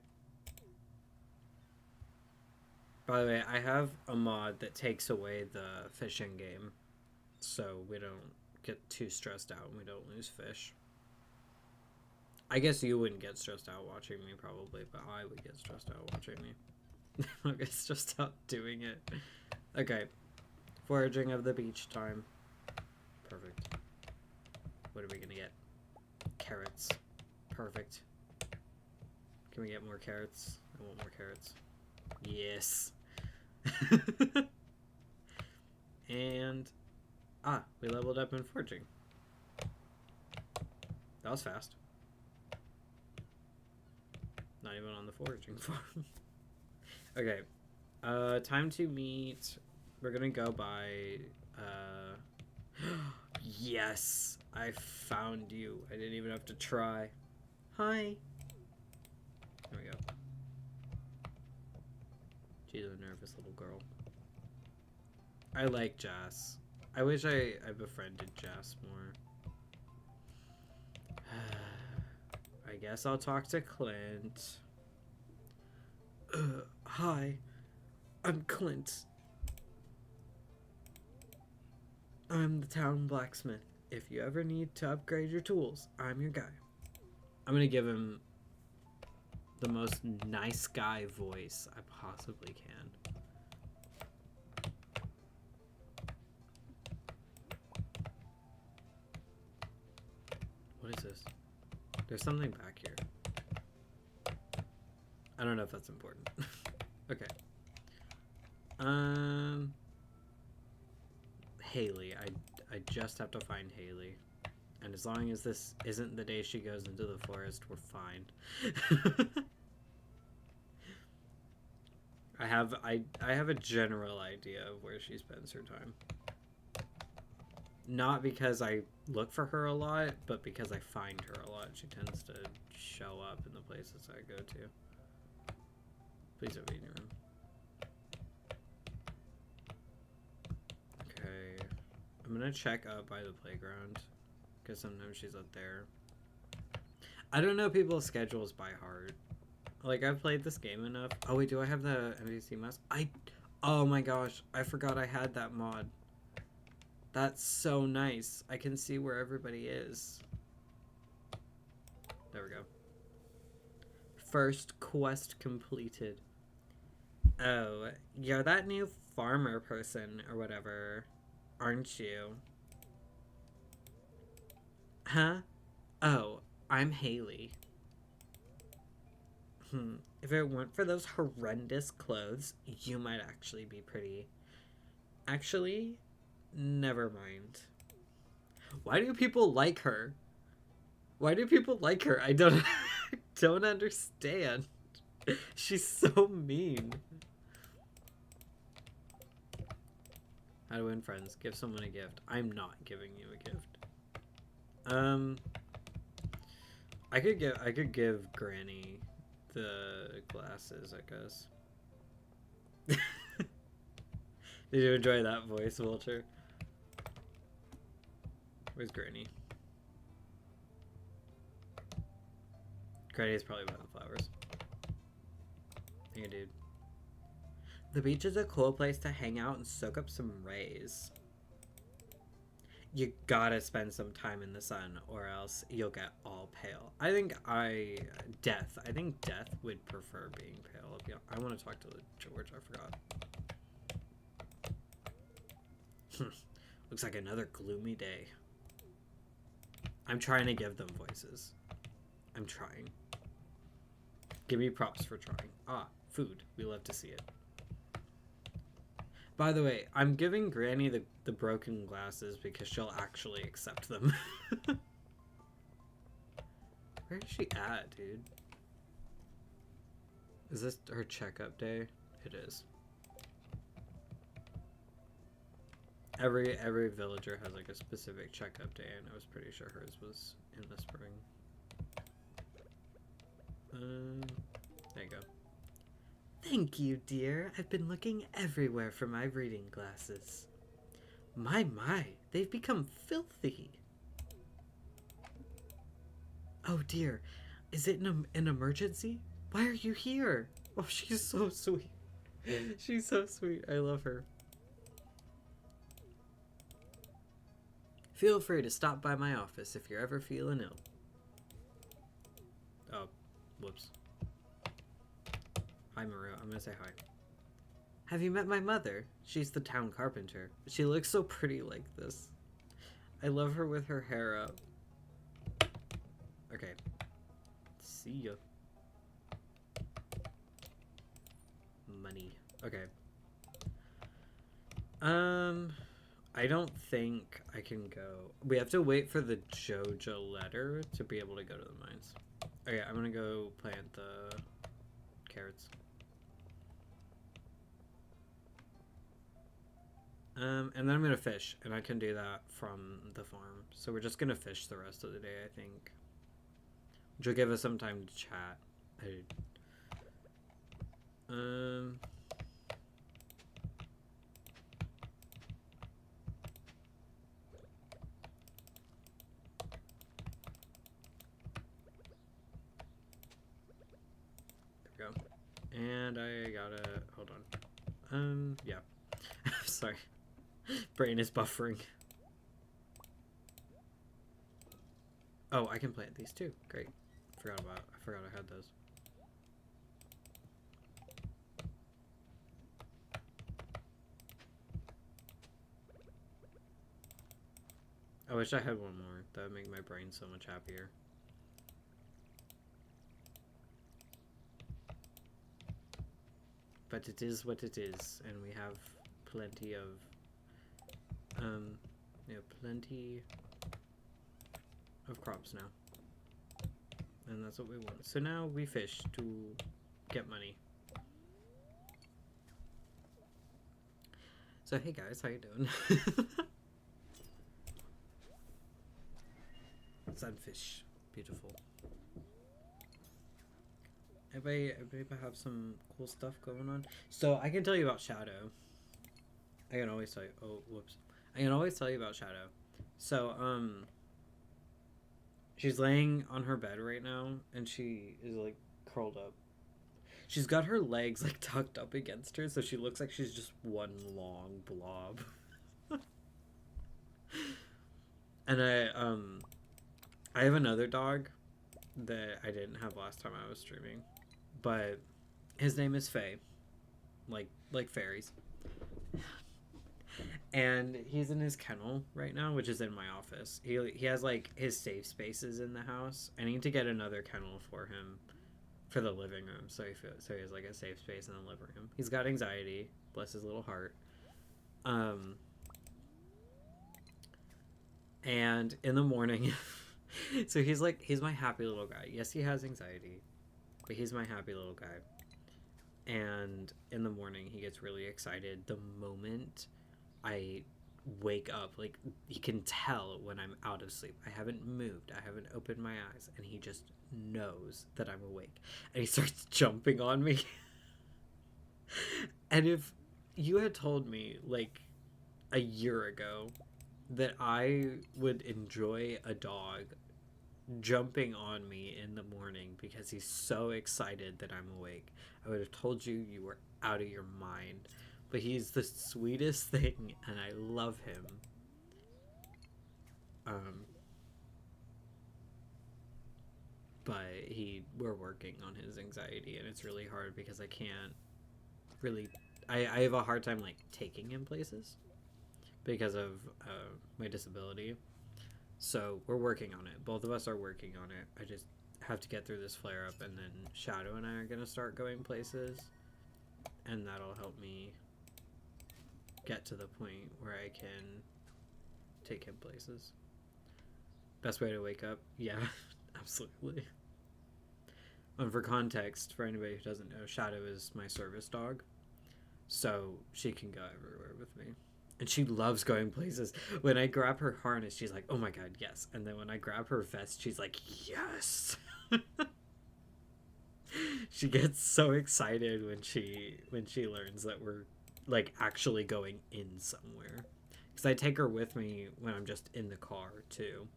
By the way, I have a mod that takes away the fishing game. So we don't get too stressed out and we don't lose fish. I guess you wouldn't get stressed out watching me probably, but I would get stressed out watching me. I'll get stressed out doing it. Okay. Foraging of the beach time. Perfect. What are we gonna get? Carrots. Perfect. Can we get more carrots? I want more carrots. Yes. And we leveled up in foraging. That was fast. Not even on the foraging farm. Okay. Time to meet. We're gonna go by yes! I found you. I didn't even have to try. Hi. There we go. She's a nervous little girl. I like Jess. I wish I befriended Jess more. I guess I'll talk to Clint. Hi, I'm Clint. I'm the town blacksmith. If you ever need to upgrade your tools, I'm your guy. I'm gonna give him the most nice guy voice I possibly can. What is this? There's something back here. I don't know if that's important. Okay. Haley. I just have to find Haley. And as long as this isn't the day she goes into the forest, we're fine. I have a general idea of where she spends her time. Not because I look for her a lot, but because I find her a lot. She tends to show up in the places I go to. Please don't be in your room. Okay. I'm gonna check up by the playground, because sometimes she's up there. I don't know people's schedules by heart. Like, I've played this game enough. Oh wait, do I have the NPC mouse? Oh my gosh, I forgot I had that mod. That's so nice. I can see where everybody is. There we go. First quest completed. Oh, you're that new farmer person or whatever, aren't you? Huh? Oh, I'm Haley. If it weren't for those horrendous clothes, you might actually be pretty. Actually, never mind. Why do people like her? Why do people like her? I don't don't understand. She's so mean. How to win friends. Give someone a gift. I'm not giving you a gift. I could give Granny the glasses, I guess. Did you enjoy that voice, Walter? Where's Granny? Granny is probably by the flowers. Hey, dude. The beach is a cool place to hang out and soak up some rays. You gotta spend some time in the sun or else you'll get all pale. I think Death would prefer being pale. Yeah, I want to talk to George, I forgot. Looks like another gloomy day. I'm trying to give them voices. I'm trying. Give me props for trying. Ah, food. We love to see it. By the way, I'm giving Granny the broken glasses because she'll actually accept them. Where is she at, dude? Is this her checkup day? It is. Every villager has like a specific checkup day, and I was pretty sure hers was in the spring. There you go. Thank you, dear. I've been looking everywhere for my reading glasses. My, they've become filthy. Oh dear, is it an emergency? Why are you here? Oh, she's so sweet. She's so sweet. I love her. Feel free to stop by my office if you're ever feeling ill. Oh, whoops. Hi, Maru. I'm gonna say hi. Have you met my mother? She's the town carpenter. She looks so pretty like this. I love her with her hair up. Okay. See ya. Money. Okay. I don't think I can go. We have to wait for the Jojo letter to be able to go to the mines. Okay, I'm gonna go plant the carrots. And then I'm gonna fish, and I can do that from the farm. So we're just gonna fish the rest of the day, I think. Which will give us some time to chat. There we go. And I gotta hold on. Yeah. Sorry. Brain is buffering. Oh, I can plant these too. Great. I forgot I had those. I wish I had one more. That would make my brain so much happier. But it is what it is, and we have plenty of plenty of crops now. And that's what we want. So now we fish to get money. So hey guys, how you doing? Sunfish. Beautiful. Everybody have some cool stuff going on. So I can tell you about Shadow. I can always tell you. Oh, whoops. I can always tell you about Shadow. So, she's laying on her bed right now, and she is like curled up. She's got her legs like tucked up against her, so she looks like she's just one long blob. And I have another dog that I didn't have last time I was streaming, but his name is Faye, like fairies. And he's in his kennel right now, which is in my office. He has like his safe spaces in the house. I need to get another kennel for him for the living room, so he has like a safe space in the living room. He's got anxiety, bless his little heart. Um, and in the morning, so he's my happy little guy. Yes, he has anxiety, but he's my happy little guy. And in the morning, he gets really excited the moment I wake up. Like, he can tell when I'm out of sleep. I haven't moved, I haven't opened my eyes, and he just knows that I'm awake. And he starts jumping on me. And if you had told me, like, a year ago that I would enjoy a dog jumping on me in the morning because he's so excited that I'm awake, I would have told you you were out of your mind. But he's the sweetest thing, and I love him. But we're working on his anxiety, and it's really hard because I can't really. I have a hard time like taking him places because of my disability. So we're working on it. Both of us are working on it. I just have to get through this flare up, and then Shadow and I are gonna start going places, and that'll help me get to the point where I can take him places. Best way to wake up? Yeah, absolutely. And for context, for anybody who doesn't know, Shadow is my service dog, so she can go everywhere with me. And she loves going places. When I grab her harness, she's like, oh my god, yes. And then when I grab her vest, she's like, yes. She gets so excited when she learns that we're like actually going in somewhere. Because I take her with me when I'm just in the car too.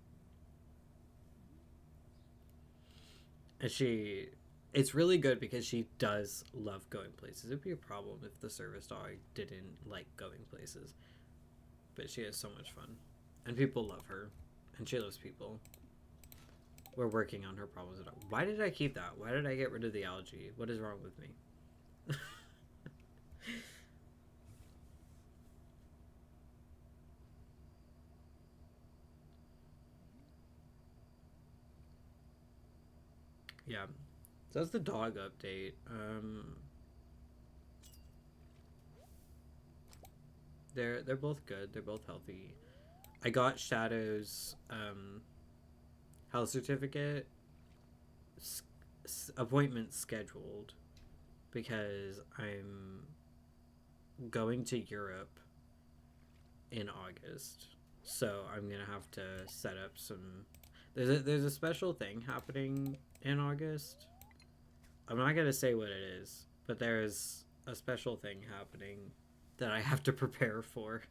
And it's really good because she does love going places. It'd be a problem if the service dog didn't like going places. But she has so much fun. And people love her. And she loves people. We're working on her problems. Why did I keep that? Why did I get rid of the algae? What is wrong with me? Yeah. So that's the dog update. They're both good. They're both healthy. I got Shadow's health certificate appointment scheduled because I'm going to Europe in August. So I'm gonna have to set up some. There's a special thing happening in August. I'm not gonna say what it is, but there's a special thing happening that I have to prepare for,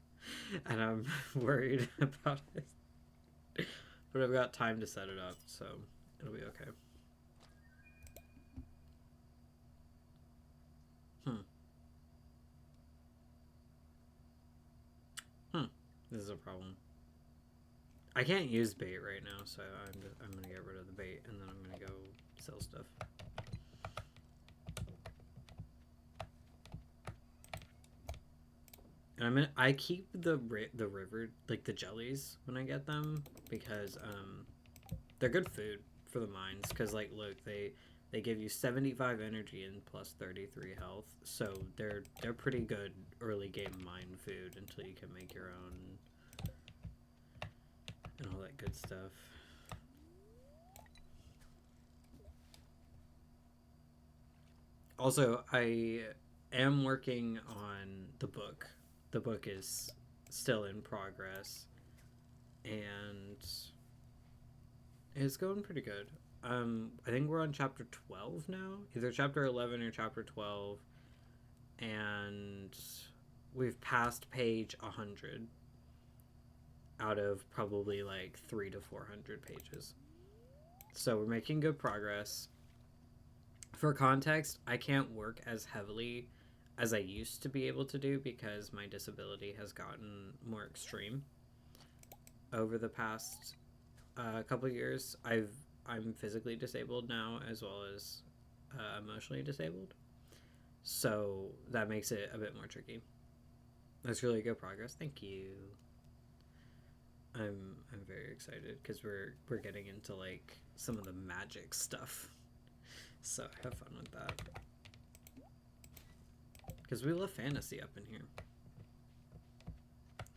and I'm worried about it. But I've got time to set it up, so it'll be okay. This is a problem. I can't use bait right now, so I'm gonna get rid of the bait, and then I'm gonna go sell stuff. And I keep the river, like the jellies when I get them, because they're good food for the mines. Because like look, they give you 75 energy and plus 33 health, so they're pretty good early game mine food until you can make your own and all that good stuff. Also, I am working on the book. The book is still in progress, and it's going pretty good. I think we're on chapter 12 now, either chapter 11 or chapter 12, and we've passed page 100. out of probably like 300 to 400 pages. So we're making good progress. For context, I can't work as heavily as I used to be able to do because my disability has gotten more extreme over the past couple of years. I'm physically disabled now as well as emotionally disabled, so that makes it a bit more tricky. That's really good progress. Thank you. I'm very excited because we're getting into like some of the magic stuff, so have fun with that. Because we love fantasy up in here.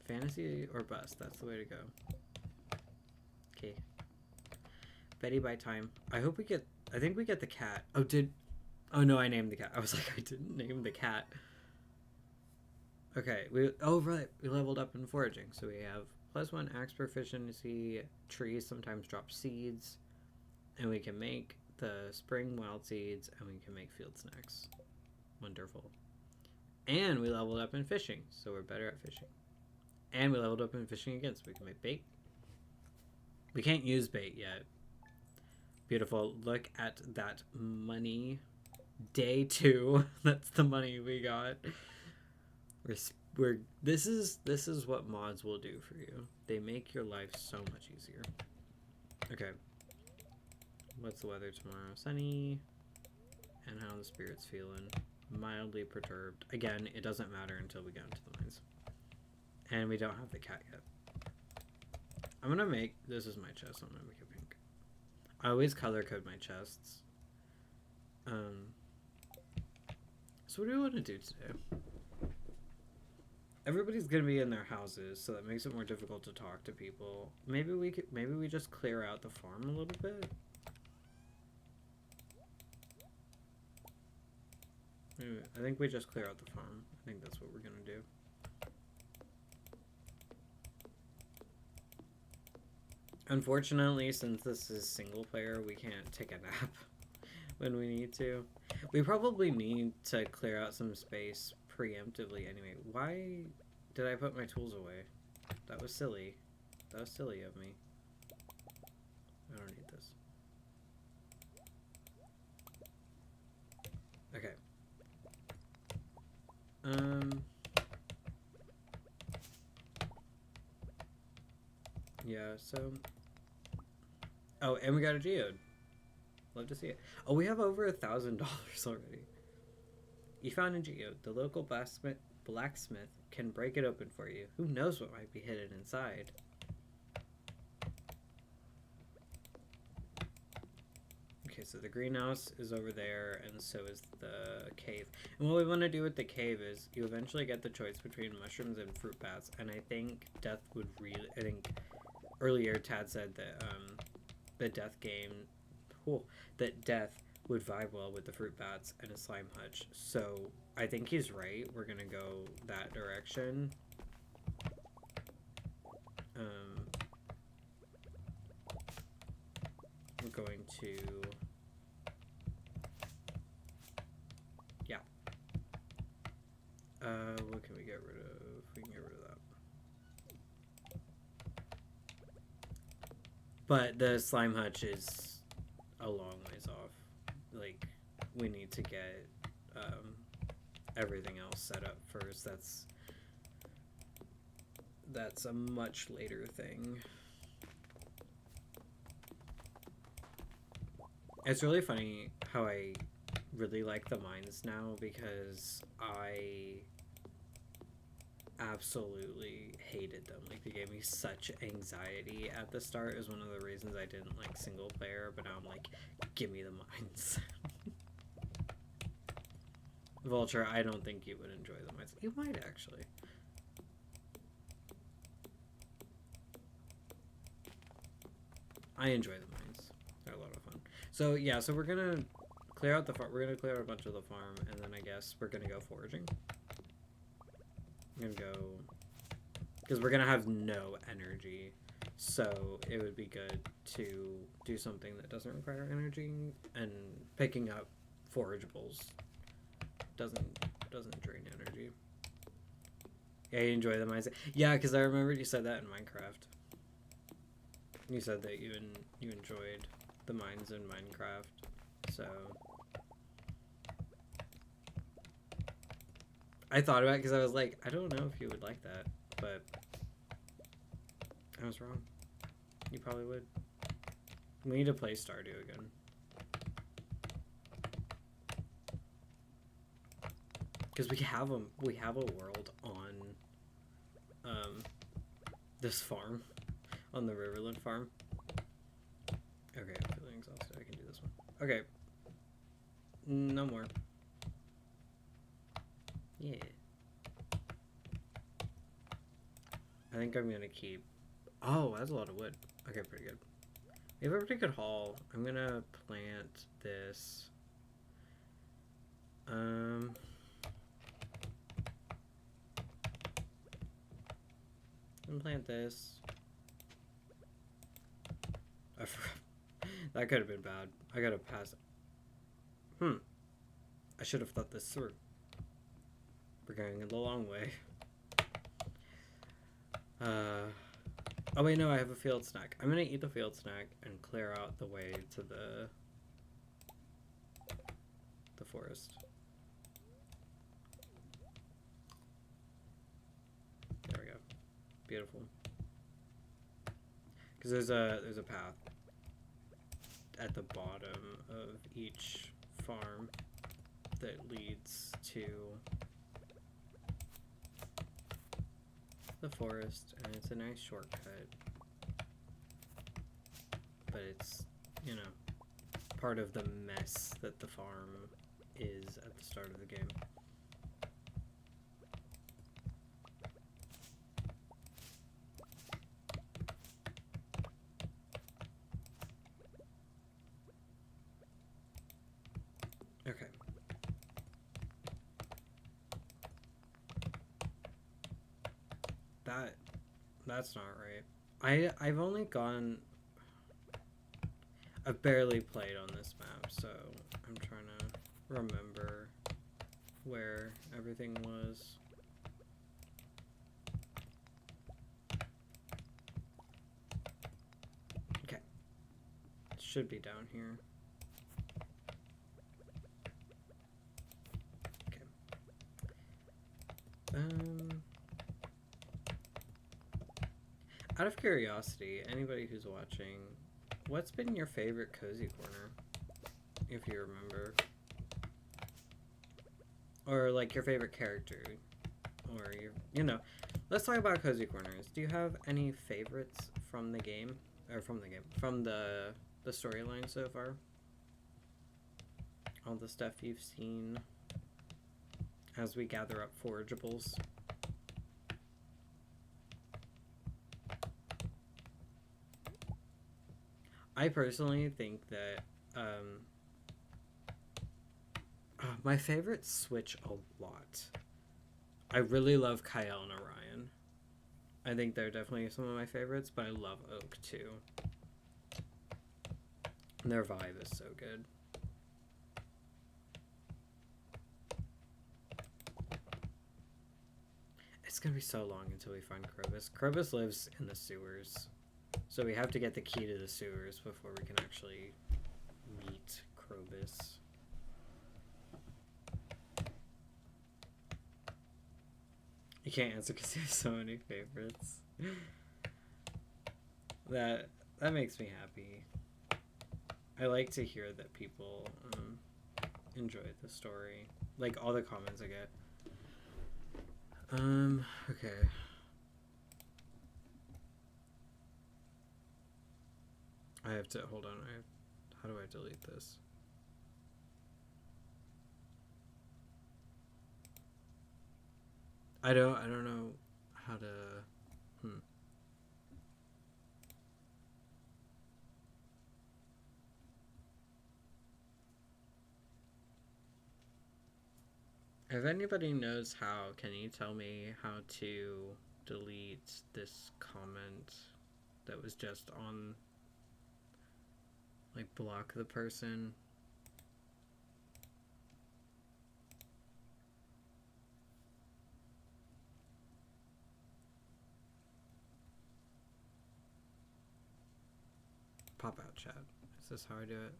Fantasy or bust, that's the way to go. Okay. Betty by time. I hope we get, I think we get the cat. Oh no, I named the cat. I was like, I didn't name the cat. Okay, right, we leveled up in foraging. So we have +1 axe proficiency, trees sometimes drop seeds, and we can make the spring wild seeds, and we can make field snacks. Wonderful. And we leveled up in fishing, so we're better at fishing. And we leveled up in fishing again, so we can make bait. We can't use bait yet. Beautiful. Look at that money. Day 2. That's the money we got. This is what mods will do for you. They make your life so much easier. Okay. What's the weather tomorrow? Sunny. And how the spirit's feeling? Mildly perturbed. Again, it doesn't matter until we get into the mines. And we don't have the cat yet. I'm gonna make, this is my chest, I'm gonna make it pink. I always color code my chests. So what do we want to do today? Everybody's gonna be in their houses, so that makes it more difficult to talk to people. Maybe we just clear out the farm a little bit. I think we just clear out the farm. I think that's what we're gonna do. Unfortunately, since this is single player, we can't take a nap when we need to. We probably need to clear out some space preemptively anyway. Why did I put my tools away? That was silly. That was silly of me. I don't need this. Okay. Yeah, so... Oh, and we got a geode. Love to see it. Oh, we have over $1,000 already. You found a geode. The local blacksmith can break it open for you. Who knows what might be hidden inside? Okay, so the greenhouse is over there, and so is the cave. And what we want to do with the cave is you eventually get the choice between mushrooms and fruit bats, and I think death would really... I think earlier Tad said that the death game... that death would vibe well with the fruit bats and a slime hutch. So I think he's right. We're gonna go that direction. We're going to... Yeah. What can we get rid of? We can get rid of that. But the slime hutch is a long ways off. Like, we need to get everything else set up first. That's a much later thing. It's really funny how I really like the mines now, because I absolutely hated them. Like, they gave me such anxiety at the start. It was one of the reasons I didn't like single player, but now I'm like, give me the mines. Vulture, I don't think you would enjoy the mines. You might actually. I enjoy the mines. They're a lot of fun. So yeah, so we're gonna clear out the farm. We're gonna clear out a bunch of the farm, and then I guess we're gonna go foraging. I'm gonna go, because we're gonna have no energy, so it would be good to do something that doesn't require energy, and picking up forageables doesn't drain energy. Yeah, you enjoy the mines. Yeah, because I remembered you said that in Minecraft. You said that you enjoyed the mines in Minecraft, so I thought about it because I was like, I don't know if you would like that, but I was wrong. You probably would. We need to play Stardew again. Because we have a world on this farm, on the Riverland farm. Okay, I'm feeling exhausted. I can do this one. Okay. No more. Yeah. I think I'm gonna keep... Oh, that's a lot of wood. Okay, pretty good. We have a pretty good haul. I'm gonna plant this. Plant this. I forgot. That could have been bad. I gotta pass it. I should have thought this through. We're going the long way. Oh wait, no, I have a field snack. I'm gonna eat the field snack and clear out the way to the forest. There we go. Beautiful. Because there's a path at the bottom of each farm that leads to the forest, and it's a nice shortcut, but it's, you know, part of the mess that the farm is at the start of the game. Okay. That's not right. I've only gone... I've barely played on this map, so I'm trying to remember where everything was. Okay. It should be down here. Okay. Out of curiosity, anybody who's watching, what's been your favorite cozy corner, if you remember? Or like your favorite character, or your, you know, let's talk about cozy corners. Do you have any favorites from the game, or from the storyline so far? All the stuff you've seen as we gather up forageables. I personally think that my favorites switch a lot. I really love Kyle and Orion. I think they're definitely some of my favorites, but I love Oak too. Their vibe is so good. It's gonna be so long until we find Krobus. Krobus lives in the sewers. So we have to get the key to the sewers before we can actually meet Krobus. You can't answer because you have so many favorites. That makes me happy. I like to hear that people enjoy the story. Like all the comments I get. Okay. I have to, hold on, how do I delete this? I don't know how to, If anybody knows how, can you tell me how to delete this comment that was just on, like, block the person? Pop out chat. Is this how I do it?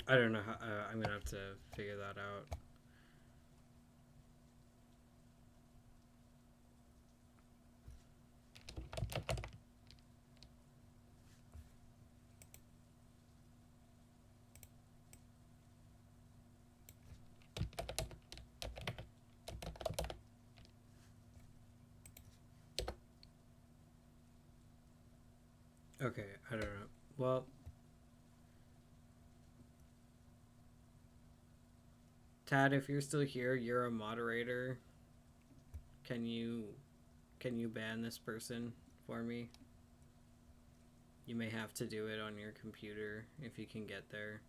I don't know how. I'm gonna have to figure that out. Okay, I don't know. Well, Tad, if you're still here, you're a moderator. Can you ban this person for me? You may have to do it on your computer if you can get there.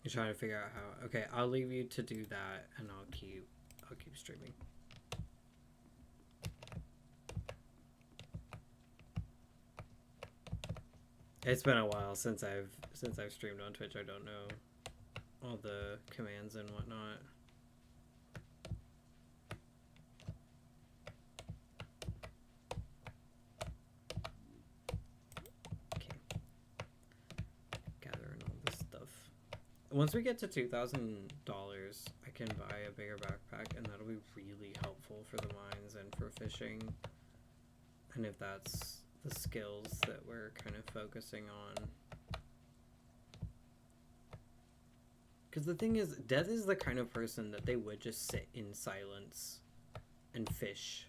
You're trying to figure out how. Okay, I'll leave you to do that, and I'll keep streaming. It's been a while since I've streamed on Twitch. I don't know all the commands and whatnot. Okay. Gathering all this stuff. Once we get to $2,000, I can buy a bigger backpack, and that'll be really helpful for the mines and for fishing. And if that's the skills that we're kind of focusing on. Because the thing is, Death is the kind of person that they would just sit in silence and fish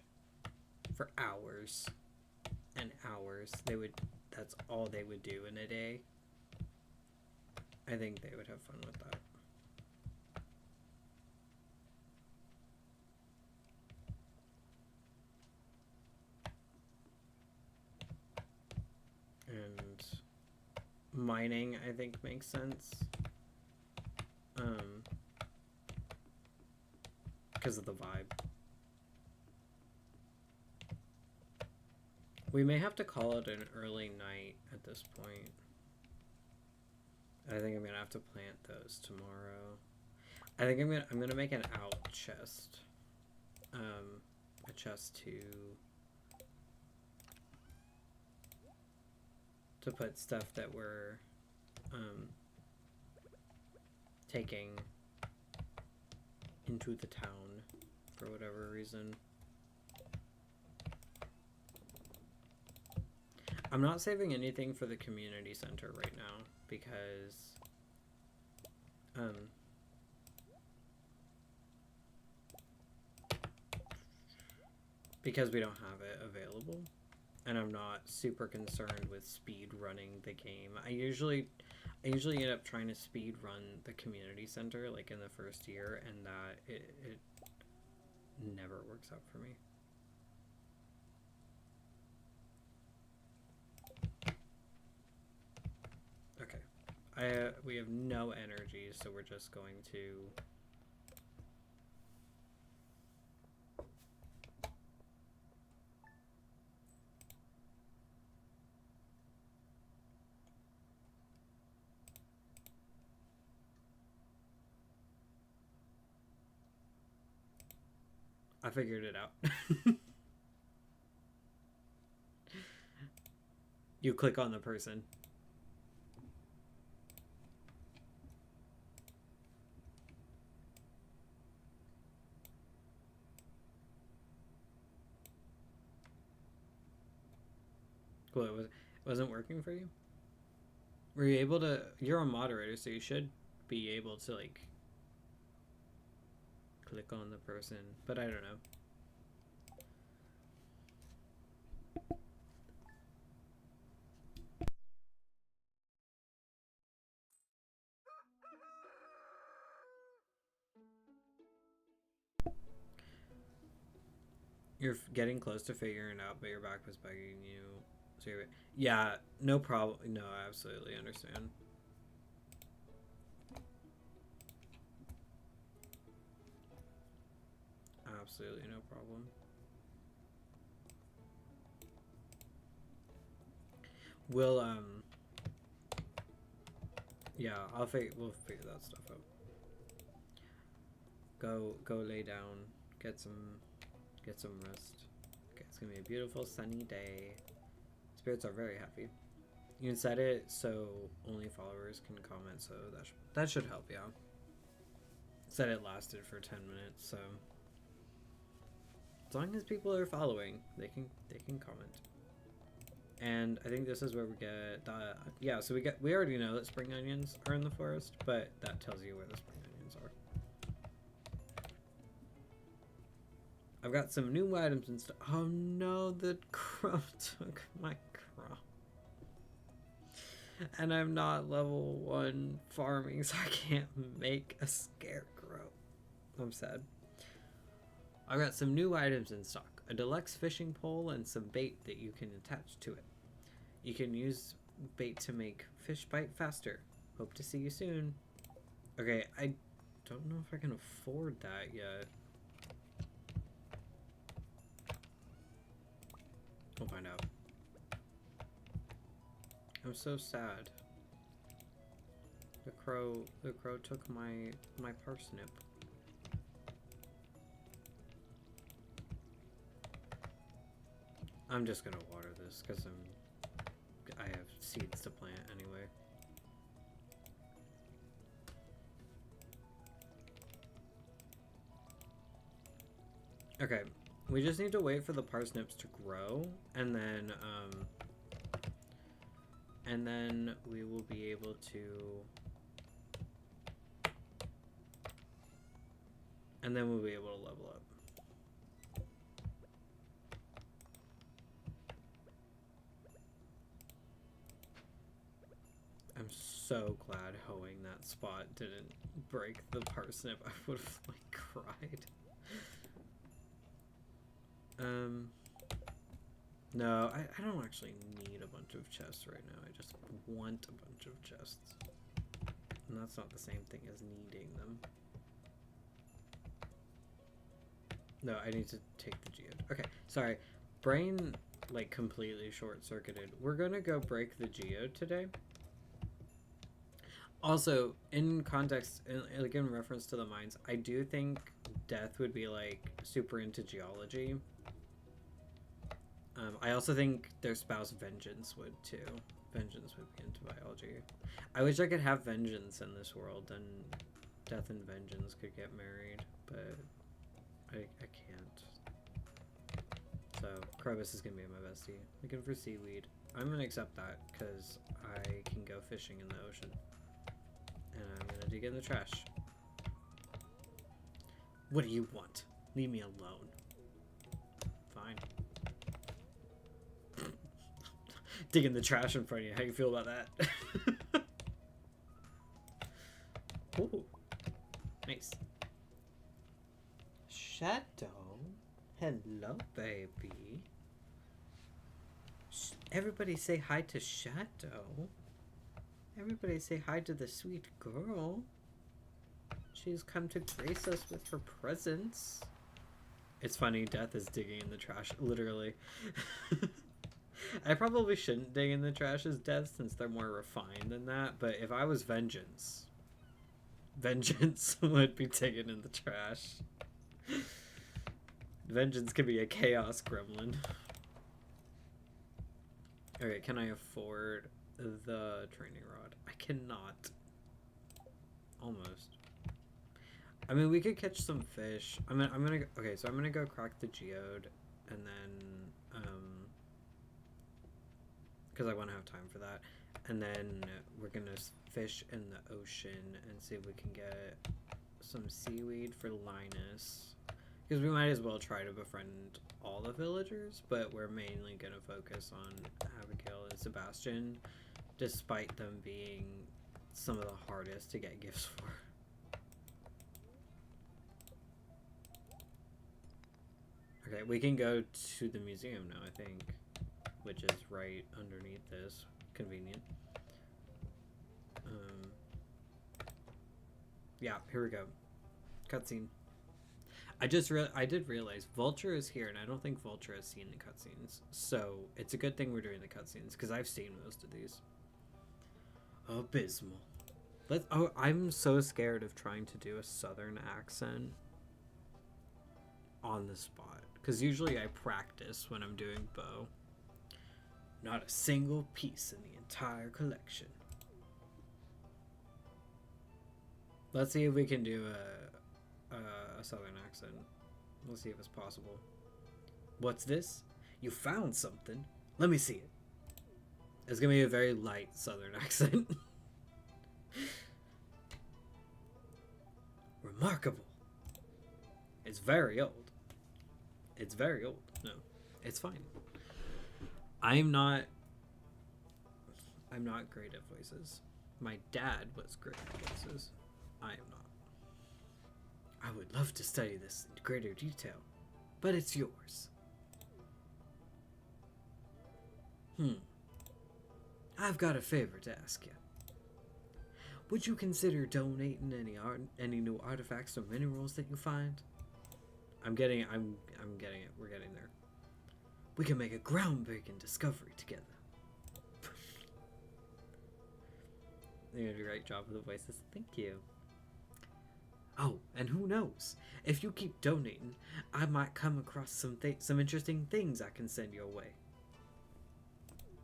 for hours and hours. That's all they would do in a day. I think they would have fun with that. And mining, I think, makes sense. Because of the vibe. We may have to call it an early night at this point. I think I'm gonna have to plant those tomorrow. I think I'm gonna make an out chest. A chest to put stuff that we're taking into the town for whatever reason. I'm not saving anything for the community center right now because we don't have it available, and I'm not super concerned with speed running the game. I usually end up trying to speed run the community center like in the first year, and that it never works out for me. Okay, we have no energy, so we're just going to I figured it out. You click on the person. Cool, it wasn't working for you? Were you able to... You're a moderator, so you should be able to, like, click on the person, but I don't know. You're getting close to figuring it out, but your back was bugging you. So yeah, no problem. No, I absolutely understand. Absolutely no problem. We'll yeah, we'll figure that stuff out. Go lay down, get some rest. Okay, it's gonna be a beautiful sunny day. Spirits are very happy. You can set it so only followers can comment, so that should help, yeah. Said it lasted for 10 minutes, so as long as people are following, they can comment. And I think this is where we get yeah, so we already know that spring onions are in the forest, but that tells you where the spring onions are. I've got some new items and stuff. Oh no, the crow took my crow. And I'm not level 1 farming, so I can't make a scarecrow. I'm sad. I've got some new items in stock. A deluxe fishing pole and some bait that you can attach to it. You can use bait to make fish bite faster. Hope to see you soon. Okay, I don't know if I can afford that yet. We'll find out. I'm so sad. The crow took my parsnip. I'm just gonna water this because I have seeds to plant anyway. Okay, we just need to wait for the parsnips to grow, and then we will be able to, level up. I'm so glad hoeing that spot didn't break the parsnip. I would have like cried. No, I don't actually need a bunch of chests right now. I just want a bunch of chests. And that's not the same thing as needing them. No, I need to take the geode. Okay, sorry. Brain, like, completely short-circuited. We're gonna go break the geode today. Also, in context, like in reference to the mines, I do think Death would be, like, super into geology. I also think their spouse Vengeance would too. Vengeance would be into biology. I wish I could have Vengeance in this world, and Death and Vengeance could get married, but I can't. So Krobus is gonna be my bestie. Looking for seaweed. I'm gonna accept that because I can go fishing in the ocean, and I'm gonna dig in the trash. What do you want? Leave me alone. Fine. Digging the trash in front of you. How you feel about that? Ooh. Nice. Shadow? Hello, baby. Everybody say hi to Shadow. Everybody say hi to the sweet girl. She's come to grace us with her presence. It's funny, Death is digging in the trash, literally. I probably shouldn't dig in the trash as Death since they're more refined than that, but if I was Vengeance would be digging in the trash. Vengeance could be a chaos gremlin. Okay, can I afford the training rod? I cannot. Almost. I mean, we could catch some fish. I'm gonna okay, so I'm gonna go crack the geode, and then because I want to have time for that, and then we're gonna fish in the ocean and see if we can get some seaweed for Linus, because we might as well try to befriend all the villagers, but we're mainly gonna focus on Abigail and Sebastian, despite them being some of the hardest to get gifts for. Okay, we can go to the museum now, I think. which is right underneath this. Convenient. Yeah, here we go. Cutscene. I did realize Vulture is here, and I don't think Vulture has seen the cutscenes. So it's a good thing we're doing the cutscenes, because I've seen most of these. Abysmal. I'm so scared of trying to do a southern accent on the spot, because usually I practice when I'm doing bow. Not a single piece in the entire collection. Let's see if we can do a southern accent. Let's see if it's possible. What's this? You found something? Let me see it. It's gonna be a very light southern accent. Remarkable. It's very old. It's very old. No, it's fine. I'm not great at voices. My dad was great at voices. I am not. I would love to study this in greater detail, but it's yours. I've got a favor to ask you. Would you consider donating any new artifacts or minerals that you find? I'm getting it. We're getting there. We can make a groundbreaking discovery together. You did a great job with the voices. Thank you. Oh, and who knows? If you keep donating, I might come across some interesting things I can send your way.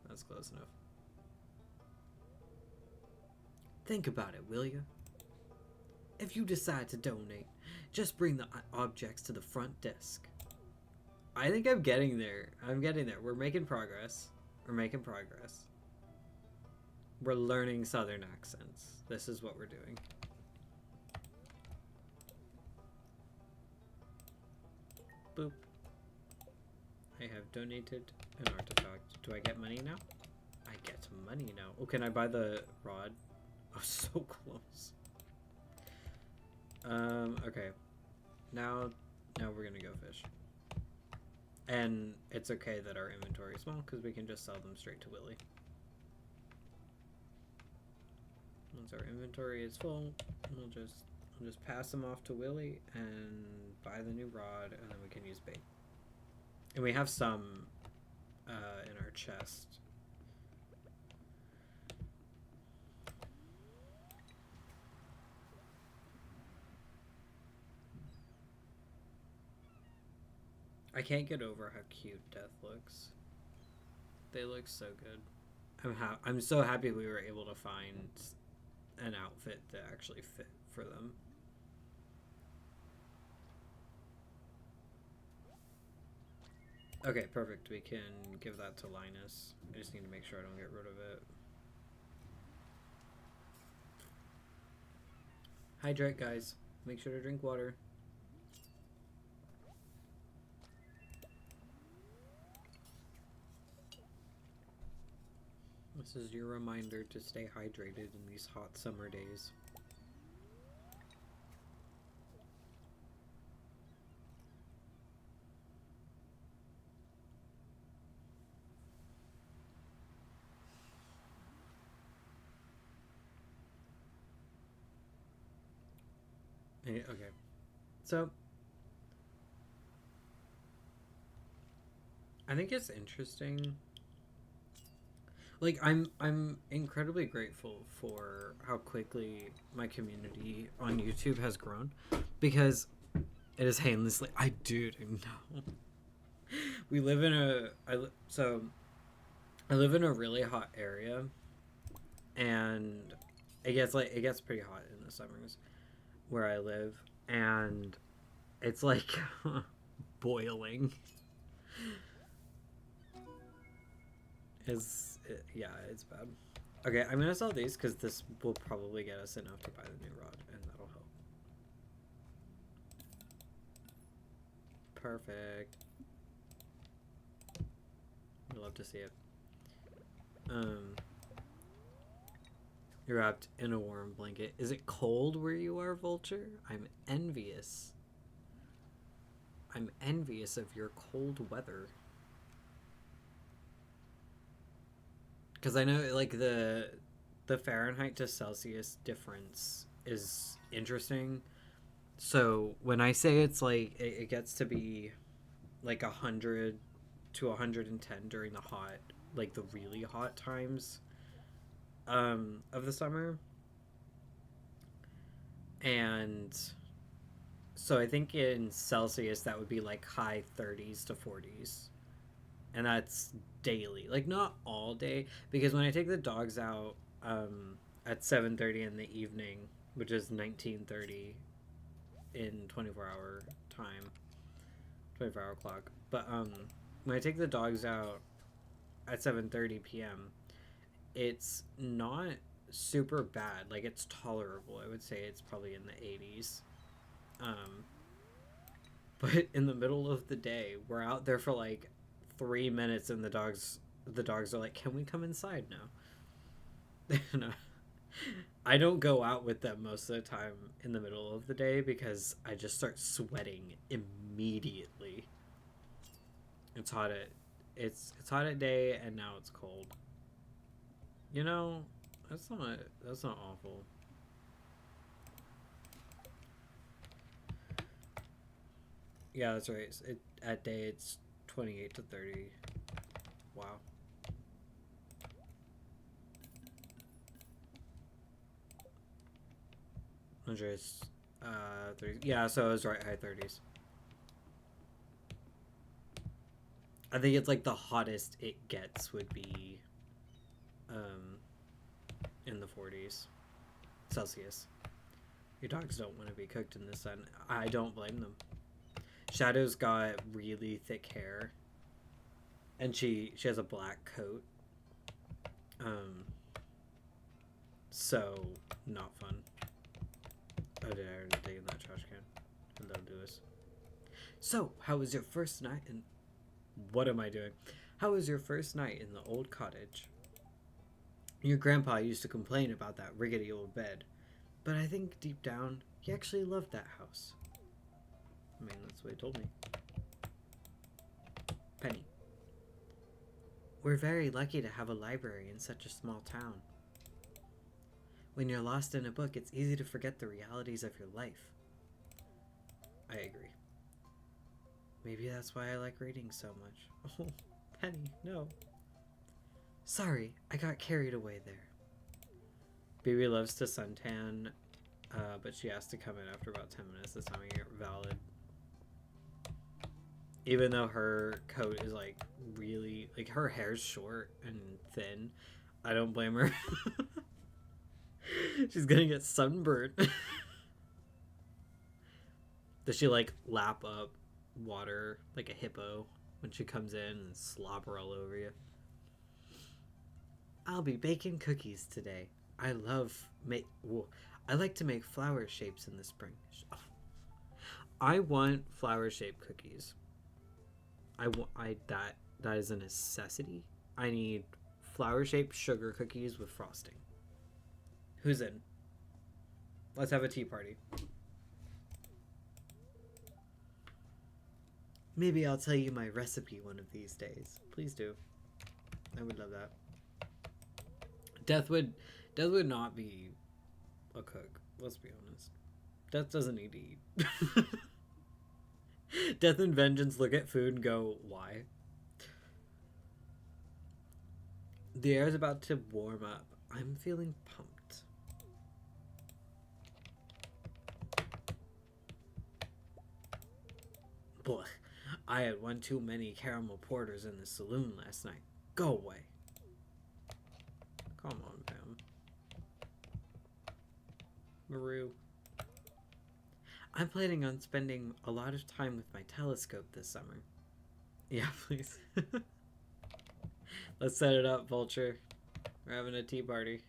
That's close enough. Think about it, will you? If you decide to donate, just bring the objects to the front desk. I think I'm getting there. We're making progress. We're learning southern accents. This is what we're doing. Boop. I have donated an artifact. Do I get money now? I get money now. Oh, can I buy the rod? Oh, so close. Okay. Now we're gonna go fish. And it's okay that our inventory is small, because we can just sell them straight to Willy. Once our inventory is full, we'll just pass them off to Willy and buy the new rod, and then we can use bait. And we have some in our chest. I can't get over how cute Death looks. They look so good. I'm so happy we were able to find an outfit that actually fit for them. Okay, perfect. We can give that to Linus. I just need to make sure I don't get rid of it. Hydrate, guys. Make sure to drink water. This is your reminder to stay hydrated in these hot summer days. Okay, so I think it's interesting. Like, I'm incredibly grateful for how quickly my community on YouTube has grown, because it is painlessly. I know. We live in I live in a really hot area, and it gets pretty hot in the summers where I live, and it's like boiling. Yeah, it's bad. Okay, I'm gonna sell these because this will probably get us enough to buy the new rod, and that'll help. Perfect. I'd love to see it. You're wrapped in a warm blanket. Is it cold where you are, Vulture? I'm envious. I'm envious of your cold weather. Because I know like the Fahrenheit to Celsius difference is interesting. So when I say it's like it gets to be like 100 to 110 during the hot, like the really hot times of the summer, and so I think in Celsius that would be like high 30s to 40s, and that's daily, like not all day, because when I take the dogs out at 7:30 in the evening, which is 19:30 in 24-hour time, 24-hour clock. But when I take the dogs out at 7:30 p.m., it's not super bad. Like it's tolerable. I would say it's probably in the 80s. Um, but in the middle of the day, we're out there for like 3 minutes, and the dogs are like, "Can we come inside now?" No. I don't go out with them most of the time in the middle of the day because I just start sweating immediately. It's hot at it's hot at day, and now it's cold. You know, that's not awful. Yeah, that's right. At day it's 28 to 30. Wow. 100 30. Yeah, so it was right, high 30s. I think it's like the hottest it gets would be um in the 40s Celsius. Your dogs don't want to be cooked in the sun. I don't blame them. Shadow's got really thick hair, and she has a black coat. Um, so not fun. Oh, did I already dig in that trash can? Hello, Lewis. So, how was your first night in? What am I doing? How was your first night in the old cottage? Your grandpa used to complain about that rickety old bed, but I think deep down he actually loved that house. I mean, that's what he told me. Penny. We're very lucky to have a library in such a small town. When you're lost in a book, it's easy to forget the realities of your life. I agree. Maybe that's why I like reading so much. Oh, Penny, no. Sorry, I got carried away there. Baby loves to suntan, but she has to come in after about 10 minutes this time of year. Valid. Even though her coat is like really, like her hair's short and thin, I don't blame her. She's gonna get sunburned. Does she like lap up water like a hippo when she comes in and slobber all over you? I'll be baking cookies today. I love make. I like to make flower shapes in the spring. I want flower shaped cookies. I want. That is a necessity. I need flower shaped sugar cookies with frosting. Who's in? Let's have a tea party. Maybe I'll tell you my recipe one of these days. Please do. I would love that. Death would not be a cook. Let's be honest. Death doesn't need to eat. Death and Vengeance look at food and go, why? The air is about to warm up. I'm feeling pumped. Blech. I had one too many caramel porters in the saloon last night. Go away. Come on, Pam. Maru. I'm planning on spending a lot of time with my telescope this summer. Yeah, please. Let's set it up, Vulture. We're having a tea party.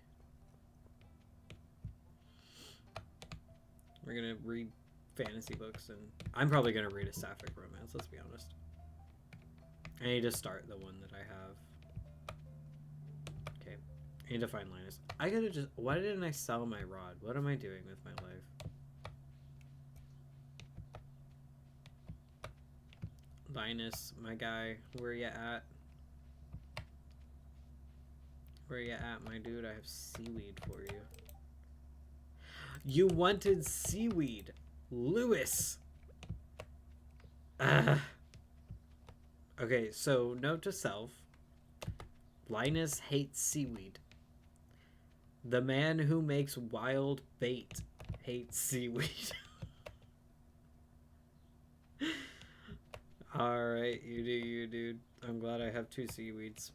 We're gonna read fantasy books, and I'm probably gonna read a sapphic romance, let's be honest. I need to start the one that I have. Okay. I need to find Linus. I gotta just... Why didn't I sell my rod? What am I doing with my life? Linus, my guy, where you at? Where you at, my dude? I have seaweed for you. You wanted seaweed, Lewis. Okay, so note to self. Linus hates seaweed. The man who makes wild bait hates seaweed. Alright, you do you, dude. I'm glad I have 2 seaweeds.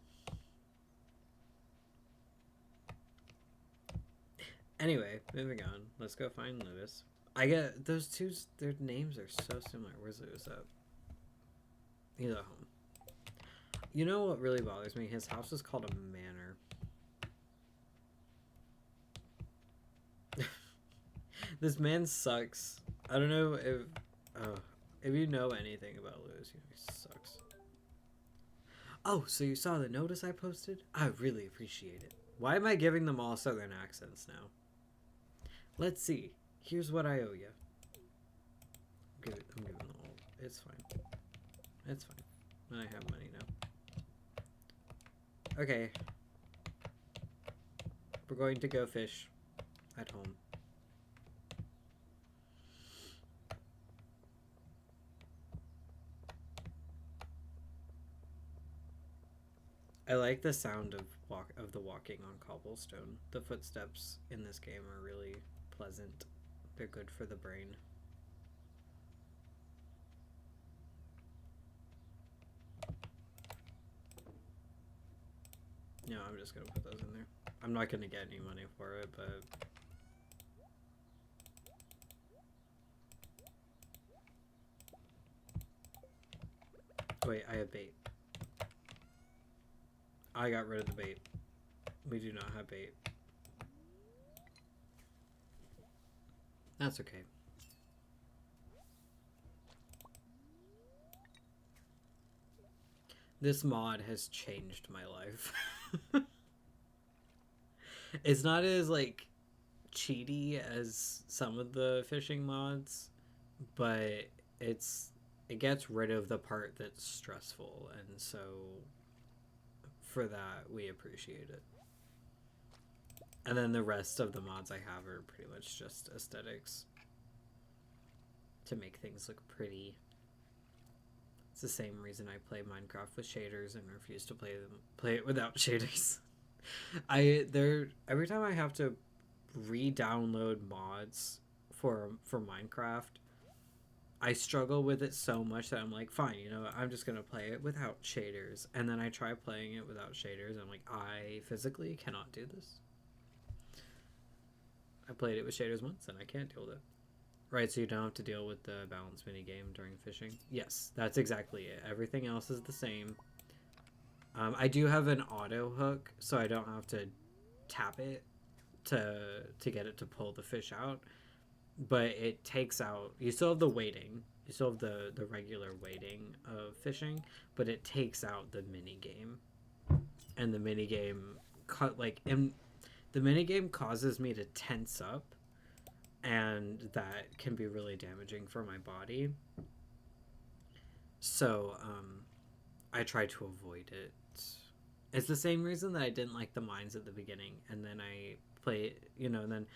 Anyway, moving on. Let's go find Lewis. I get those two, their names are so similar. Where's Lewis at? He's at home. You know what really bothers me? His house is called a manor. This man sucks. I don't know if you know anything about Lewis, you know he sucks. Oh, so you saw the notice I posted? I really appreciate it. Why am I giving them all southern accents now? Let's see. Here's what I owe you. I'm giving them all. It's fine. It's fine. I have money now. Okay. We're going to go fish at home. I like the sound of the walking on cobblestone. The footsteps in this game are really pleasant. They're good for the brain. No, I'm just gonna put those in there. I'm not gonna get any money for it, but wait, I have bait. I got rid of the bait. We do not have bait. That's okay. This mod has changed my life. It's not as like cheaty as some of the fishing mods, but it gets rid of the part that's stressful, and so for that we appreciate it. And then the rest of the mods I have are pretty much just aesthetics to make things look pretty. It's the same reason I play Minecraft with shaders and refuse to play it without shaders. Every time I have to re-download mods for Minecraft, I struggle with it so much that I'm like, fine, you know, I'm just gonna play it without shaders. And then I try playing it without shaders, and I'm like, I physically cannot do this. I played it with shaders once, and I can't deal with it. Right, so you don't have to deal with the balance minigame during fishing. Yes, that's exactly it. Everything else is the same. I do have an auto hook, so I don't have to tap it to get it to pull the fish out. But it takes out... You still have the weighting. You still have the regular weighting of fishing, but it takes out the minigame. And the minigame... The minigame causes me to tense up, and that can be really damaging for my body. So, I try to avoid it. It's the same reason that I didn't like the mines at the beginning, and then I play, you know, and then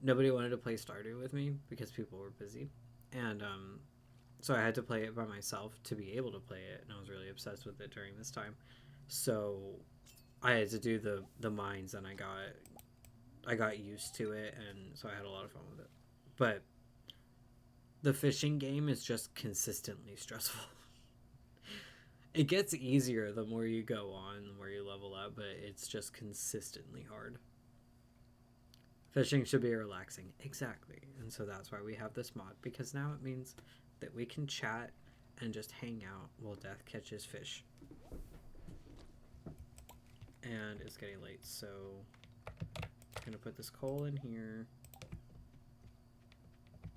nobody wanted to play Stardew with me because people were busy, and so I had to play it by myself to be able to play it, and I was really obsessed with it during this time. So I had to do the mines, and I got used to it, and so I had a lot of fun with it. But the fishing game is just consistently stressful. It gets easier the more you go on, the more you level up, but it's just consistently hard. Fishing should be relaxing. Exactly. And so that's why we have this mod, because now it means that we can chat and just hang out while Death catches fish. And it's getting late, so I'm going to put this coal in here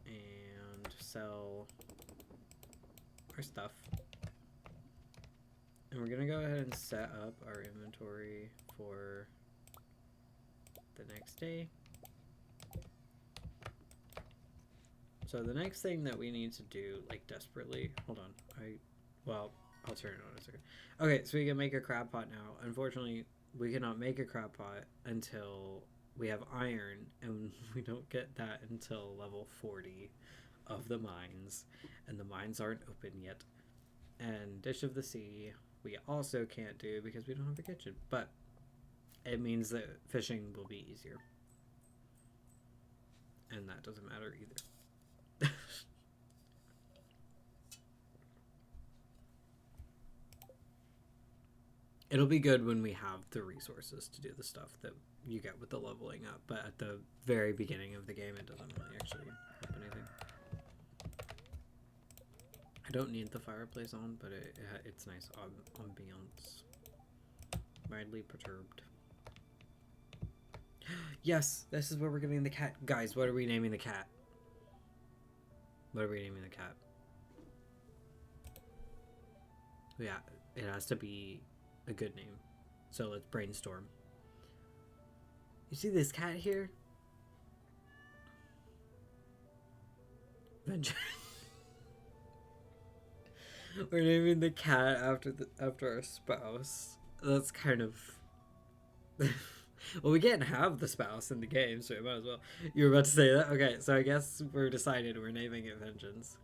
and sell our stuff. And we're going to go ahead and set up our inventory for the next day. So the next thing that we need to do, like desperately, hold on, I'll turn it on in a second. Okay, so we can make a crab pot now. Unfortunately, we cannot make a crop pot until we have iron, and we don't get that until level 40 of the mines, and the mines aren't open yet. And Dish of the Sea we also can't do because we don't have a kitchen, but it means that fishing will be easier, and that doesn't matter either. It'll be good when we have the resources to do the stuff that you get with the leveling up, but at the very beginning of the game it doesn't really actually help anything. I don't need the fireplace on, but it's nice ambiance. Mildly perturbed. Yes, this is where we're getting the cat. Guys, what are we naming the cat? What are we naming the cat? Yeah, it has to be a good name. So let's brainstorm. You see this cat here? Vengeance. We're naming the cat after our spouse. That's kind of well, we can't have the spouse in the game, so we might as well. You were about to say that? Okay, so I guess we're decided we're naming it Vengeance.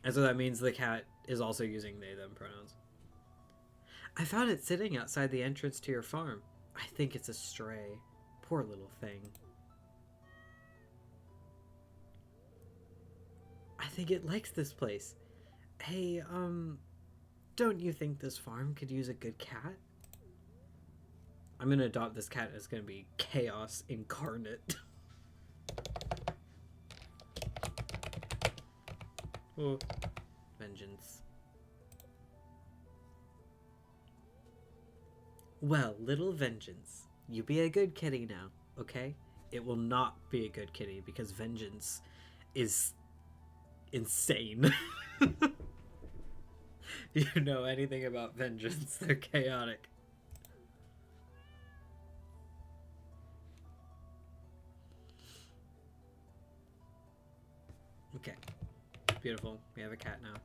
And so that means the cat is also using they them pronouns. I found it sitting outside the entrance to your farm. I think it's a stray. Poor little thing. I think it likes this place. Hey, don't you think this farm could use a good cat? I'm gonna adopt this cat. It's gonna be chaos incarnate. Oh, Vengeance. Well, little Vengeance, you be a good kitty now, okay? It will not be a good kitty because Vengeance is insane. If you know anything about Vengeance, they're chaotic. Okay, beautiful. We have a cat now.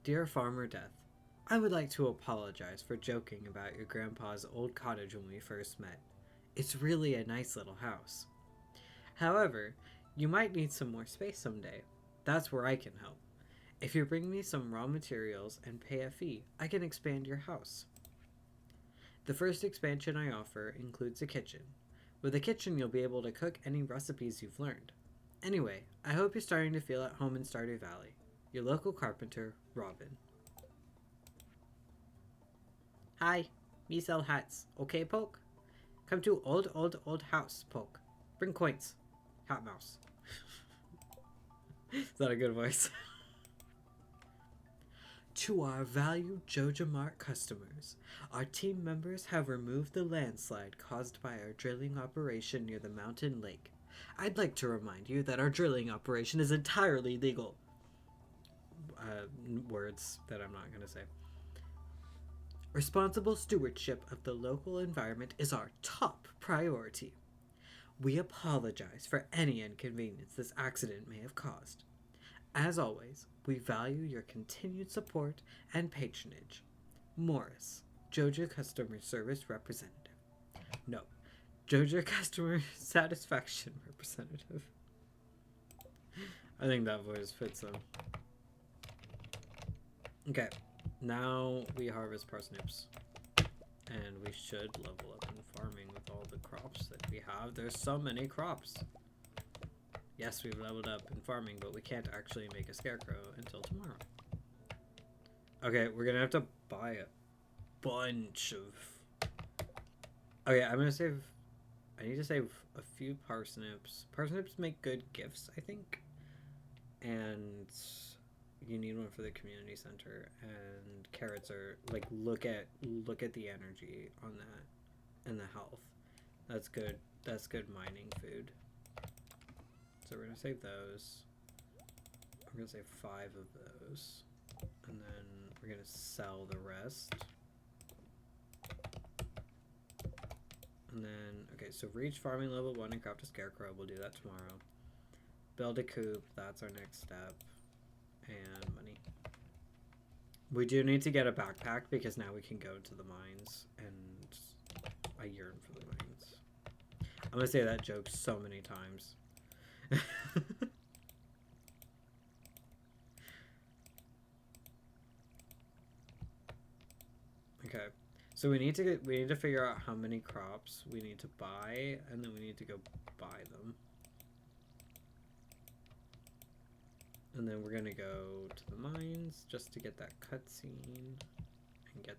Dear Farmer Death, I would like to apologize for joking about your grandpa's old cottage when we first met. It's really a nice little house. However, you might need some more space someday. That's where I can help. If you bring me some raw materials and pay a fee, I can expand your house. The first expansion I offer includes a kitchen. With a kitchen, you'll be able to cook any recipes you've learned. Anyway, I hope you're starting to feel at home in Stardew Valley. Your local carpenter, Robin. Hi, me sell hats. Okay, Poke? Come to old house, Poke. Bring coins. Hat mouse. Is that a good voice? To our valued Joja Mart customers, our team members have removed the landslide caused by our drilling operation near the mountain lake. I'd like to remind you that our drilling operation is entirely legal. Words that I'm not going to say. Responsible stewardship of the local environment is our top priority. We apologize for any inconvenience this accident may have caused. As always, we value your continued support and patronage. Morris, Joja Customer Service Representative. No, Joja Customer Satisfaction Representative. I think that voice fits them. Okay, now we harvest parsnips. And we should level up in farming with all the crops that we have. There's so many crops. Yes, we've leveled up in farming, but we can't actually make a scarecrow until tomorrow. Okay, we're gonna have to buy a bunch of... Okay, I'm gonna save... I need to save a few parsnips. Parsnips make good gifts, I think. And you need one for the community center. And carrots are... Like, look at the energy on that. And the health. That's good. That's good mining food. So we're going to save those. I'm going to save 5 of those. And then we're going to sell the rest. And then, okay, so reach farming level 1 and craft a scarecrow. We'll do that tomorrow. Build a coop. That's our next step. And money. We do need to get a backpack because now we can go to the mines, and I yearn for the mines. I'm gonna say that joke so many times. Okay, so we need to figure out how many crops we need to buy, and then we need to go buy them. And then we're gonna go to the mines just to get that cutscene and get,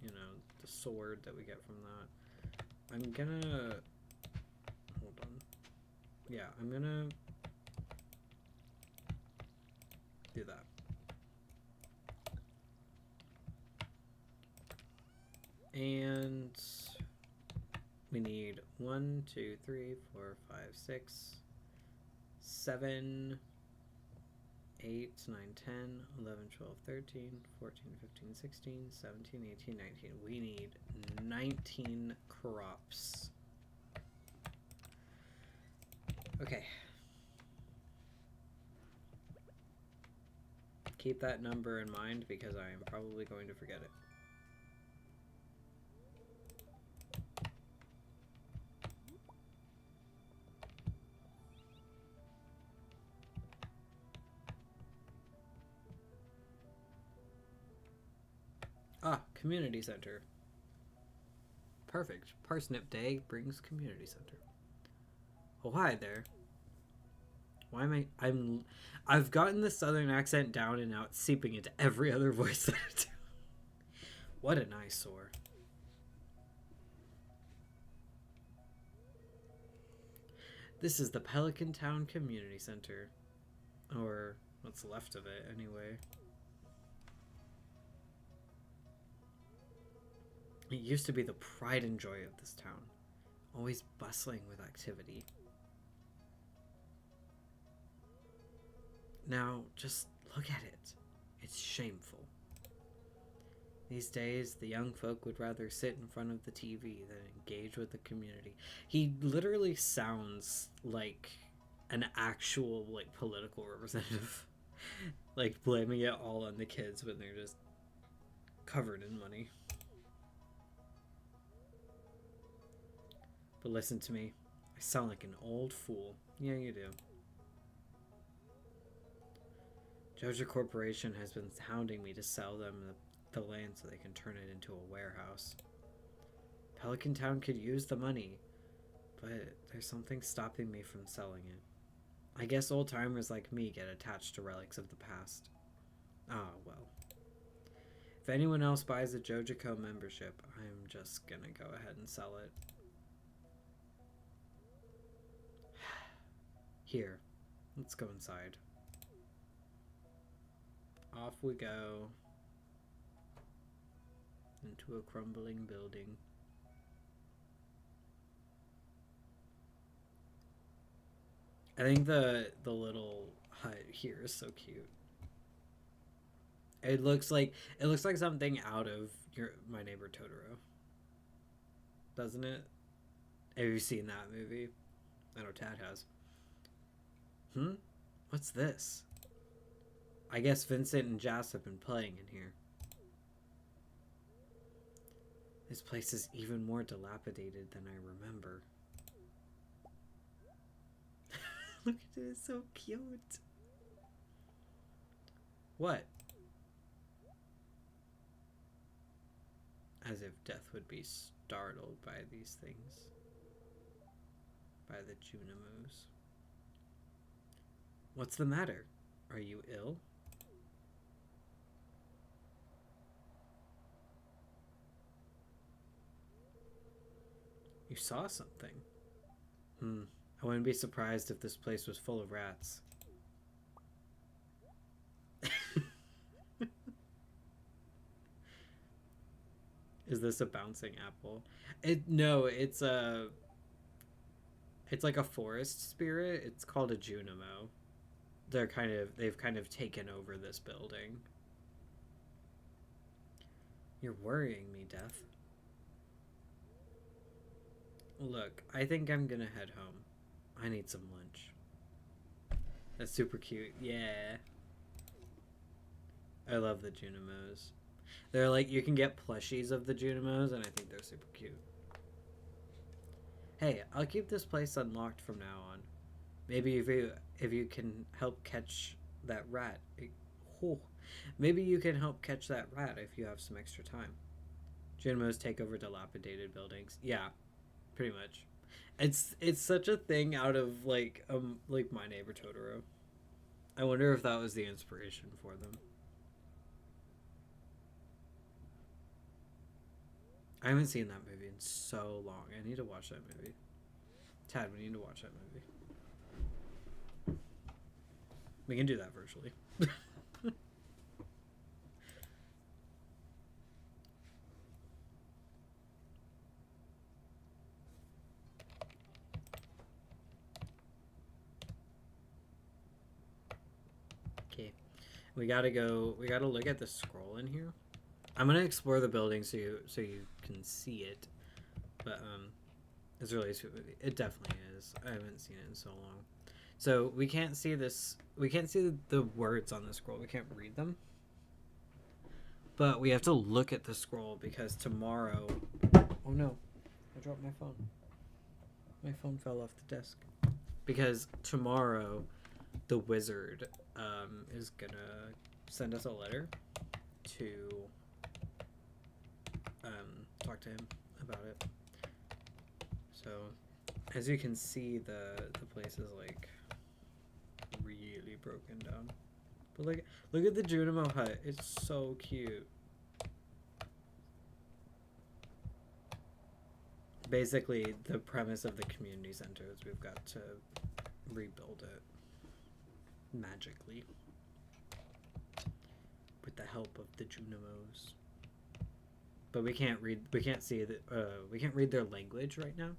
you know, the sword that we get from that. I'm gonna hold on. Yeah, I'm gonna do that. And we need 1, 2, 3, 4, 5, 6, 7, 8, 9, 10, 11, 12, 13, 14, 15, 16, 17, 18, 19. We need 19 crops. Okay. Keep that number in mind because I am probably going to forget it. Ah, community center. Perfect. Parsnip Day brings community center. Oh, hi there. Why am I've gotten the southern accent down and now it's seeping into every other voice that I do. What an eyesore. This is the Pelican Town Community Center. Or what's left of it, anyway. It used to be the pride and joy of this town. Always bustling with activity. Now, just look at it. It's shameful. These days, the young folk would rather sit in front of the TV than engage with the community. He literally sounds like an actual, like, political representative. Like, blaming it all on the kids when they're just covered in money. But listen to me. I sound like an old fool. Yeah, you do. Joja Corporation has been hounding me to sell them the land so they can turn it into a warehouse. Pelican Town could use the money, but there's something stopping me from selling it. I guess old timers like me get attached to relics of the past. Ah, well. If anyone else buys a JojaCo membership, I'm just gonna go ahead and sell it. Here, let's go inside. Off we go into a crumbling building. I think the little hut here is so cute. It looks like something out of My Neighbor Totoro. Doesn't it? Have you seen that movie? I know Tad has. What's this? I guess Vincent and Jas have been playing in here. This place is even more dilapidated than I remember. Look at it, it's so cute. What? As if death would be startled by these things. By the Junimos. What's the matter? Are you ill? You saw something. I wouldn't be surprised if this place was full of rats. Is this a bouncing apple? No, it's like a forest spirit. It's called a Junimo. They've kind of taken over this building. You're worrying me, Death. Look, I think I'm gonna head home. I need some lunch. That's super cute. Yeah. I love the Junimos. They're like, you can get plushies of the Junimos, and I think they're super cute. Hey, I'll keep this place unlocked from now on. Maybe if you can help catch that rat. Oh, maybe you can help catch that rat if you have some extra time. Junimos take over dilapidated buildings. Yeah, pretty much. It's such a thing out of like My Neighbor Totoro. I wonder if that was the inspiration for them. I haven't seen that movie in so long. I need to watch that movie. Tad, we need to watch that movie. We can do that virtually. Okay. We gotta go. We gotta look at the scroll in here. I'm gonna explore the building so you can see it. But it's really a sweet movie. It definitely is. I haven't seen it in so long. So we can't see this. We can't see the words on the scroll. We can't read them. But we have to look at the scroll because tomorrow. Oh no! I dropped my phone. My phone fell off the desk. Because tomorrow, the wizard is gonna send us a letter to talk to him about it. So, as you can see, the place is like really broken down. But like, look at the Junimo hut. It's so cute. Basically, the premise of the community center is we've got to rebuild it magically with the help of the Junimos. But we can't read. We can't see that. We can't read their language right now,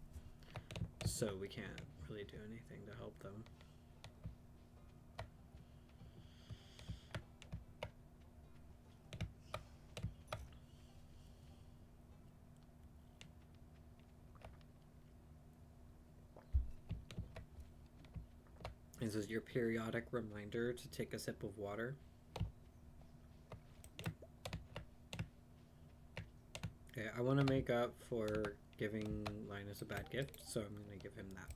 so we can't really do anything to help them. This is your periodic reminder to take a sip of water. Okay, I want to make up for giving Linus a bad gift, so I'm going to give him that.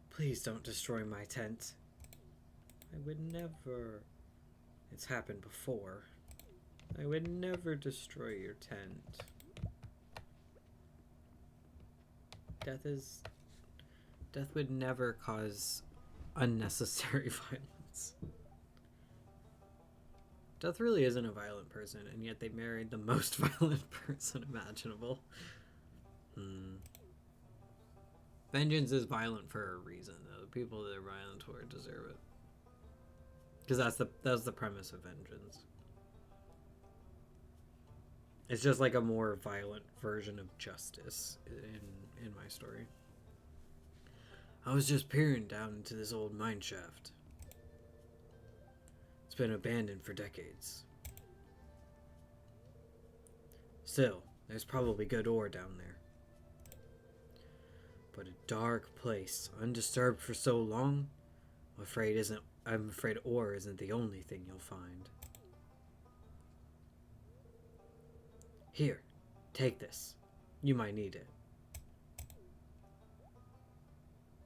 Please don't destroy my tent. I would never. It's happened before. I would never destroy your tent. Death would never cause unnecessary violence. Death really isn't a violent person, and yet they married the most violent person imaginable. Vengeance is violent for a reason, though. The people that are violent toward deserve it. Because that's the premise of vengeance. It's just like a more violent version of justice in my story. I was just peering down into this old mine shaft. It's been abandoned for decades. Still, there's probably good ore down there. But a dark place, undisturbed for so long, I'm afraid ore isn't the only thing you'll find. Here, take this. You might need it.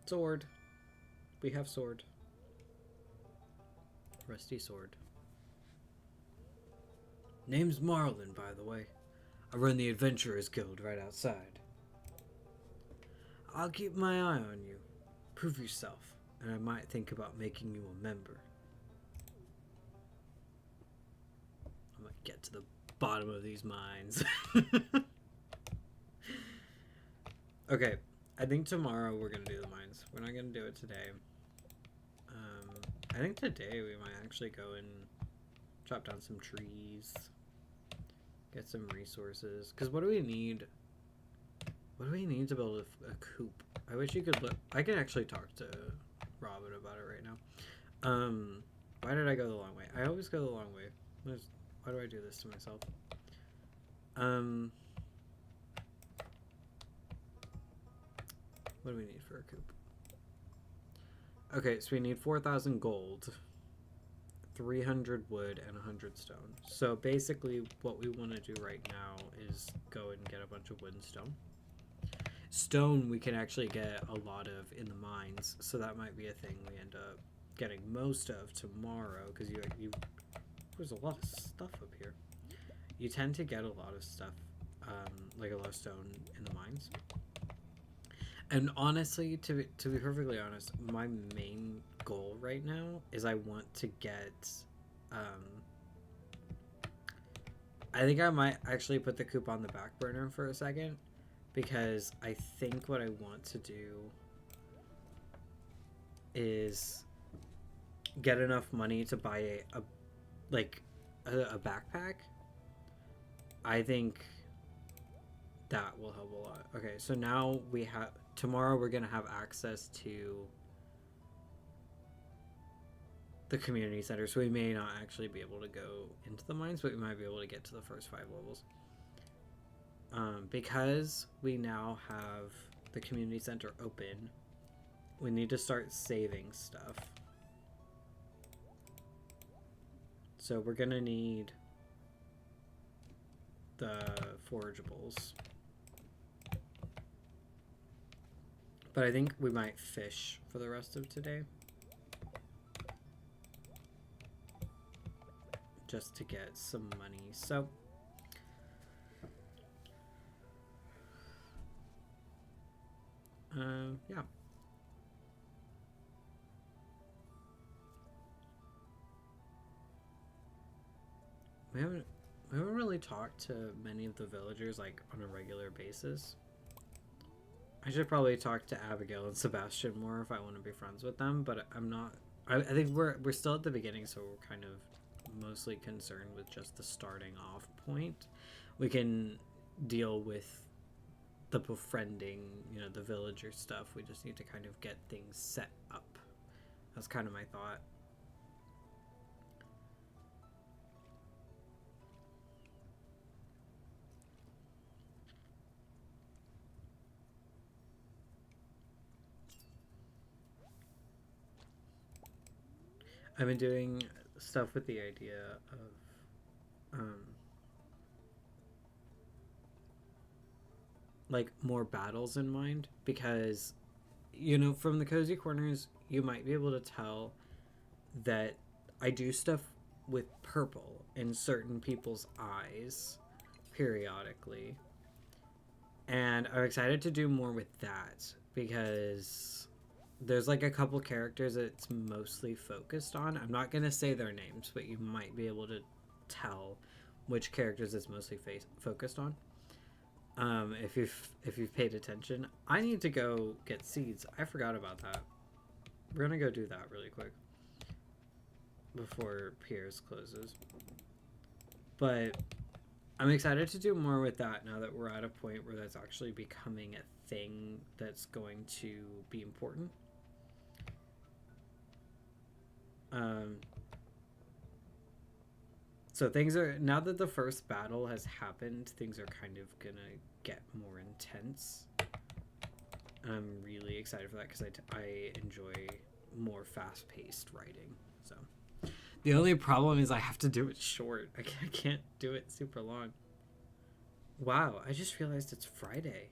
Sword. We have sword. Rusty sword. Name's Marlin, by the way. I run the Adventurers Guild right outside. I'll keep my eye on you. Prove yourself, and I might think about making you a member. I might get to the bottom of these mines. Okay, I think tomorrow we're gonna do the mines. We're not gonna do it today. I think today we might actually go and chop down some trees, get some resources. Cause what do we need? What do we need to build a coop? I wish you could look. I can actually talk to Robin about it right now. Why did I go the long way? I always go the long way. Why do I do this to myself? What do we need for a coop? Okay, so we need 4,000 gold, 300 wood and 100 stone. So basically what we want to do right now is go and get a bunch of wood and stone. Stone we can actually get a lot of in the mines, so that might be a thing we end up getting most of tomorrow, because you there's a lot of stuff up here. You tend to get a lot of stuff, like a lot of stone in the mines. And honestly, to be perfectly honest, my main goal right now is I want to get, I think I might actually put the coop on the back burner for a second, because I think what I want to do is get enough money to buy a backpack. I think that will help a lot. Okay, so now we have, tomorrow we're gonna have access to the community center, so we may not actually be able to go into the mines, but we might be able to get to the first 5 levels. Because we now have the community center open, we need to start saving stuff. So we're gonna need the forageables. But I think we might fish for the rest of today. Just to get some money. So yeah. We haven't really talked to many of the villagers like on a regular basis. I should probably talk to Abigail and Sebastian more if I want to be friends with them, but I'm not. I think we're still at the beginning, so we're kind of mostly concerned with just the starting off point. We can deal with the befriending, you know, the villager stuff. We just need to kind of get things set up. That's kind of my thought. I've been doing stuff with the idea of like more battles in mind, because you know, from the cozy corners you might be able to tell that I do stuff with purple in certain people's eyes periodically, and I'm excited to do more with that, because there's like a couple characters that it's mostly focused on. I'm not gonna say their names, but you might be able to tell which characters it's mostly focused on. If you've paid attention. I need to go get seeds. I forgot about that. We're gonna go do that really quick before Piers closes. But I'm excited to do more with that now that we're at a point where that's actually becoming a thing that's going to be important. So things are, now that the first battle has happened, things are kind of gonna get more intense. I'm really excited for that because I enjoy more fast-paced writing. So the only problem is I have to do it short. I can't do it super long. Wow, I just realized it's Friday.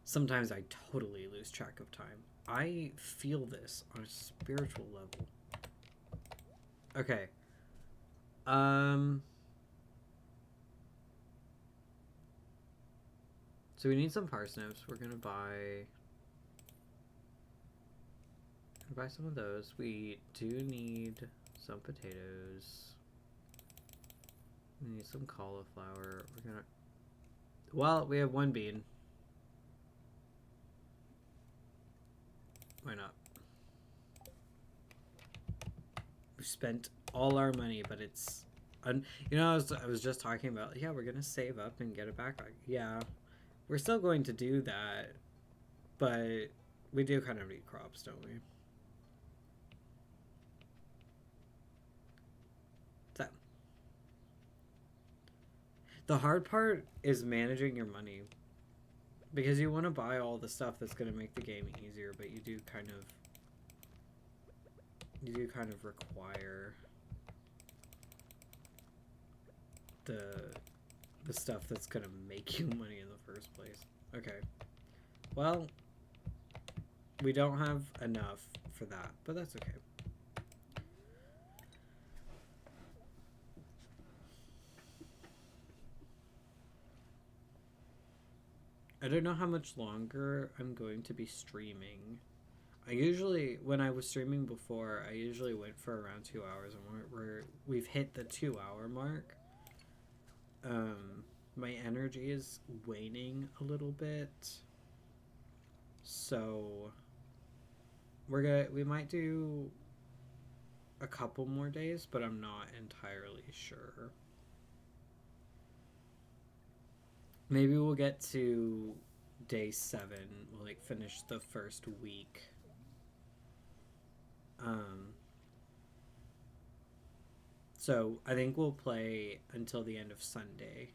Sometimes I totally lose track of time. I feel this on a spiritual level. Okay. So we need some parsnips. We're gonna buy some of those. We do need some potatoes. We need some cauliflower. We're gonna, well, we have 1 bean. Why not? We spent all our money, but it's you know, I was just talking about, yeah, we're gonna save up and get a backpack. Yeah, we're still going to do that, but we do kind of need crops, don't we? So the hard part is managing your money, because you want to buy all the stuff that's going to make the game easier, but you do kind of you do kind of require the stuff that's gonna make you money in the first place. Okay. Well, we don't have enough for that, but that's okay. I don't know how much longer I'm going to be streaming. I usually, when I was streaming before, I usually went for around 2 hours, and we've hit the 2 hour mark. My energy is waning a little bit, so we might do a couple more days, but I'm not entirely sure. Maybe we'll get to day 7. We'll like finish the first week. So I think we'll play until the end of Sunday.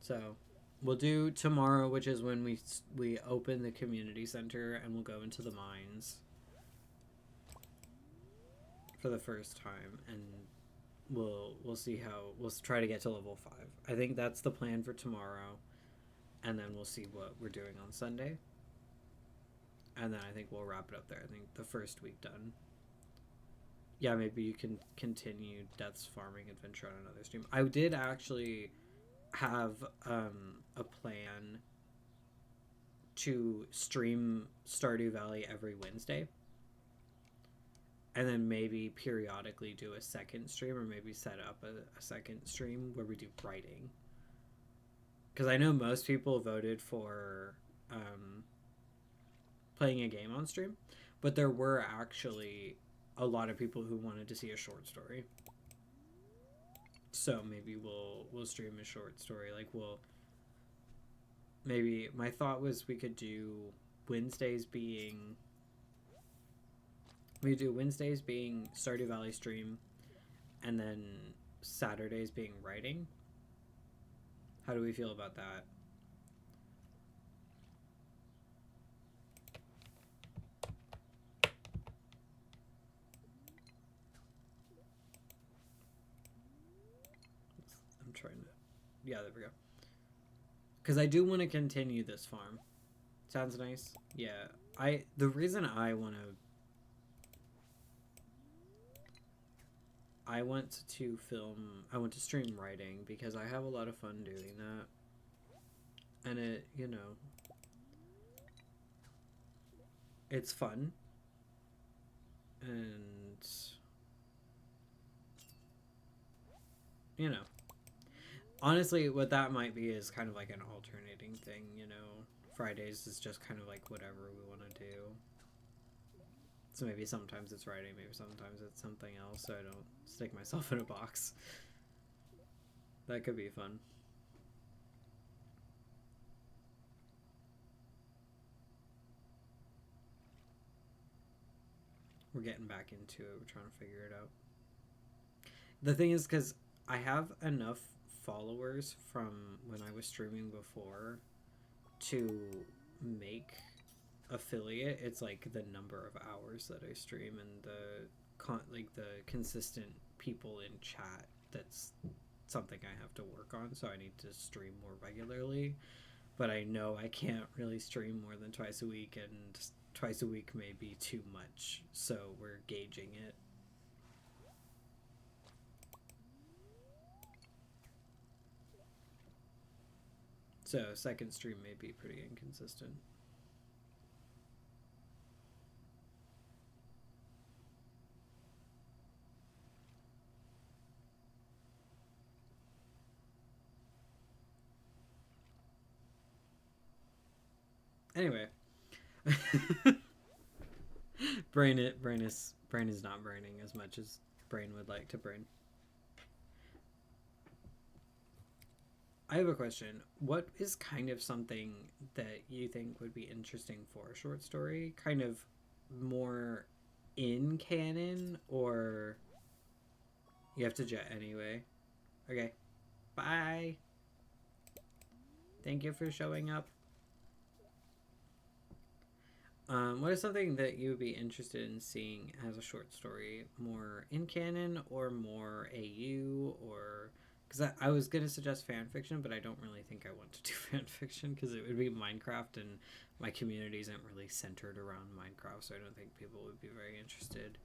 So we'll do tomorrow, which is when we open the community center, and we'll go into the mines for the first time, and we'll see how we'll try to get to level 5. I think that's the plan for tomorrow, and then we'll see what we're doing on Sunday. And then I think we'll wrap it up there. I think the first week done. Yeah, maybe you can continue Death's farming adventure on another stream. I did actually have a plan to stream Stardew Valley every Wednesday. And then maybe periodically do a second stream, or maybe set up a second stream where we do writing. Because I know most people voted for playing a game on stream, but there were actually a lot of people who wanted to see a short story. So maybe we'll stream a short story. Like maybe my thought was we could do Wednesdays being Stardew Valley stream, and then Saturdays being writing. How do we feel about that? I'm trying to... Yeah, there we go. Because I do want to continue this farm. Sounds nice? Yeah. The reason I want to stream writing, because I have a lot of fun doing that. And it, it's fun. And, honestly, what that might be is kind of like an alternating thing, Fridays is just kind of like whatever we want to do. So maybe sometimes it's writing, maybe sometimes it's something else, so I don't stick myself in a box. That could be fun. We're getting back into it. We're trying to figure it out. The thing is, because I have enough followers from when I was streaming before to make affiliate. It's like the number of hours that I stream and the consistent people in chat. That's something I have to work on, so I need to stream more regularly. But I know I can't really stream more than twice a week, and twice a week may be too much, so we're gauging it. So second stream may be pretty inconsistent. Anyway. brain is not braining as much as brain would like to brain. I have a question. What is kind of something that you think would be interesting for a short story? Kind of more in canon, or you have to jet anyway? Okay. Bye. Thank you for showing up. What is something that you would be interested in seeing as a short story, more in canon or more AU, or because I was gonna suggest fan fiction, but I don't really think I want to do fan fiction because it would be Minecraft, and my community isn't really centered around Minecraft, so I don't think people would be very interested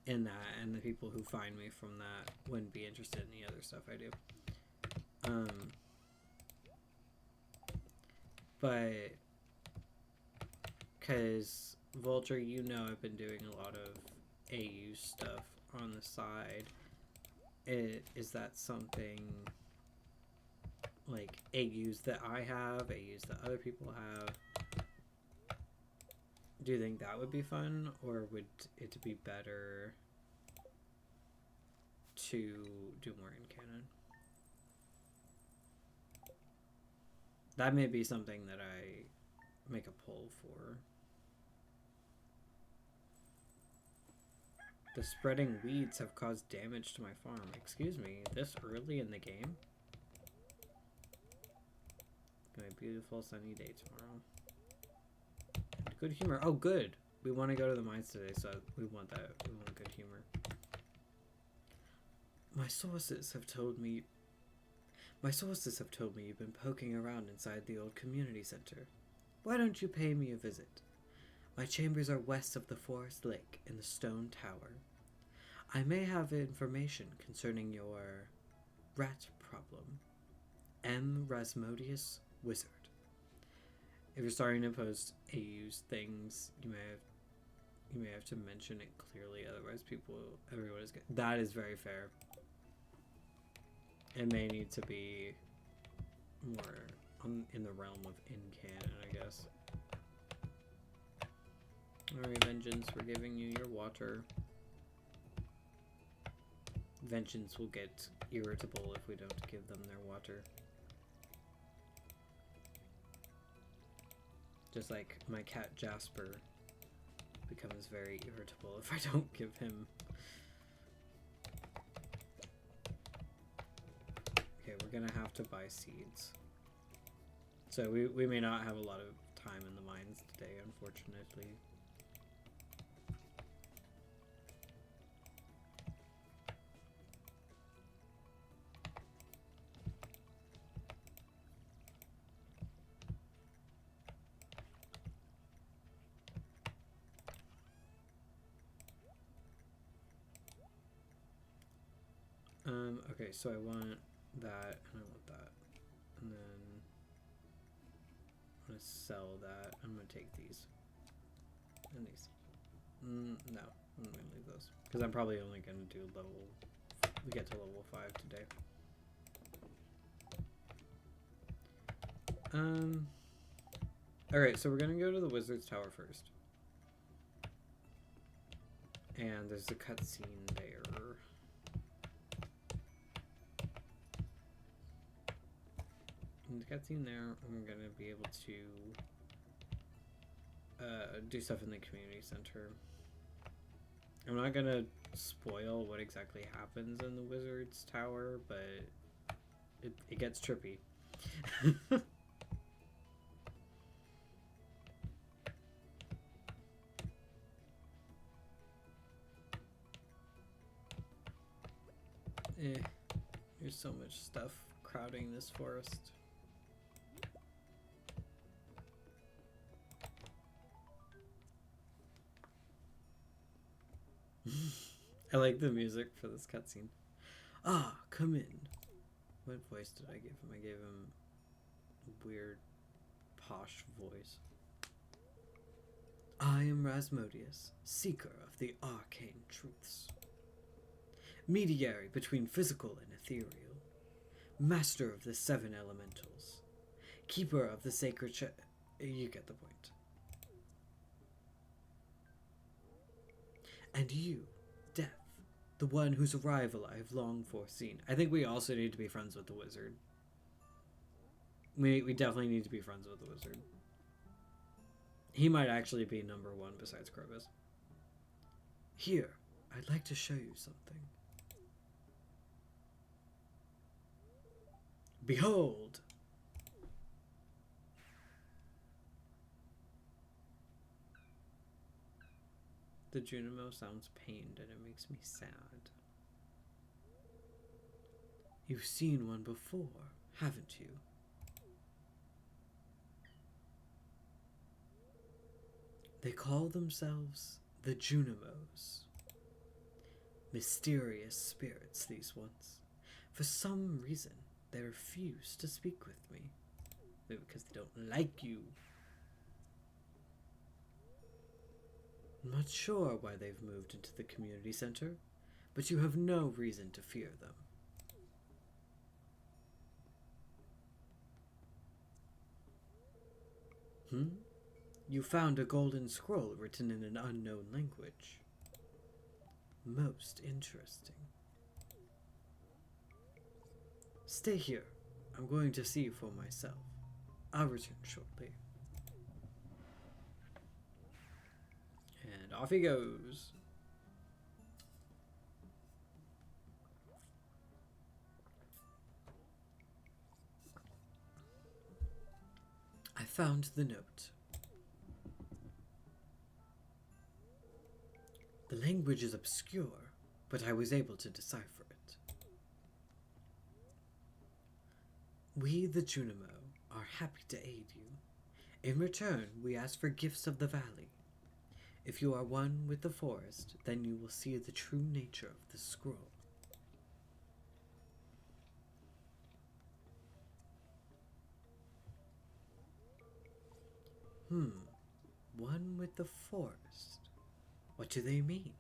in that, and the people who find me from that wouldn't be interested in the other stuff I do. But because Vulture, you know, I've been doing a lot of AU stuff on the side. Is that something like AUs that I have, AUs that other people have? Do you think that would be fun, or would it be better to do more in canon? That may be something that I make a poll for. The spreading weeds have caused damage to my farm. Excuse me, this early in the game? It's gonna be a beautiful sunny day tomorrow. Good humor. Oh, good. We want to go to the mines today, so we want that. We want good humor. My sources have told me you've been poking around inside the old community center. Why don't you pay me a visit? My chambers are west of the forest lake in the stone tower. I may have information concerning your rat problem. M. Rasmodius Wizard. If you're starting to post AU's things, you may have to mention it clearly, otherwise everyone is good. That is very fair. It may need to be more in the realm of in canon, I guess. Alright, Vengeance, we're giving you your water. Vengeance will get irritable if we don't give them their water. Just like my cat Jasper becomes very irritable if I don't give him. Okay, we're gonna have to buy seeds. So we may not have a lot of time in the mines today, unfortunately. Okay, so I want that, and I want that, and then I'm gonna sell that. I'm gonna take these and these. No, I'm gonna leave those because I'm probably only gonna do level. We get to level 5 today. All right, so we're gonna go to the wizard's tower first, and there's a cutscene there. In the cutscene there, I'm gonna be able to do stuff in the community center. I'm not gonna spoil what exactly happens in the wizard's tower, but it gets trippy. There's so much stuff crowding this forest. I like the music for this cutscene. Ah, come in. What voice did I give him? I gave him a weird, posh voice. I am Rasmodius, seeker of the arcane truths. Mediary between physical and ethereal. Master of the 7 elementals. Keeper of the sacred you get the point. And you, Death, the one whose arrival I have long foreseen. I think we also need to be friends with the wizard. We definitely need to be friends with the wizard. He might actually be number 1 besides Krobus. Here, I'd like to show you something. Behold! The Junimo sounds pained and it makes me sad. You've seen one before, haven't you? They call themselves the Junimos. Mysterious spirits, these ones. For some reason, they refuse to speak with me. Maybe because they don't like you. I'm not sure why they've moved into the community center, but you have no reason to fear them. You found a golden scroll written in an unknown language. Most interesting. Stay here. I'm going to see for myself. I'll return shortly. And off he goes. I found the note. The language is obscure, but I was able to decipher it. We, the Junimo, are happy to aid you. In return, we ask for gifts of the valley. If you are one with the forest, then you will see the true nature of the scroll. One with the forest. What do they mean?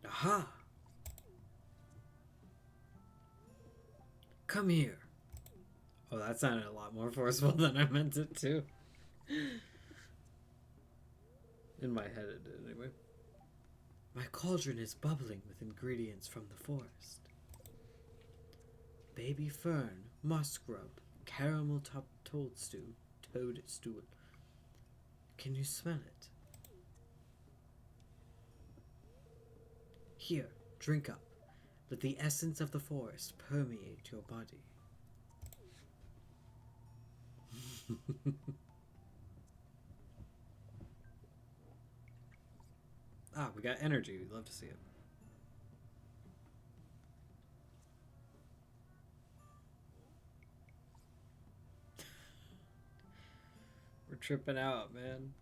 Aha! Come here. Oh, that sounded a lot more forceful than I meant it to. In my head it did, anyway. My cauldron is bubbling with ingredients from the forest. Baby fern, moss grub, caramel top toad stew. Can you smell it? Here, drink up. Let the essence of the forest permeate your body. Ah, we got energy. We'd love to see it. We're tripping out, man.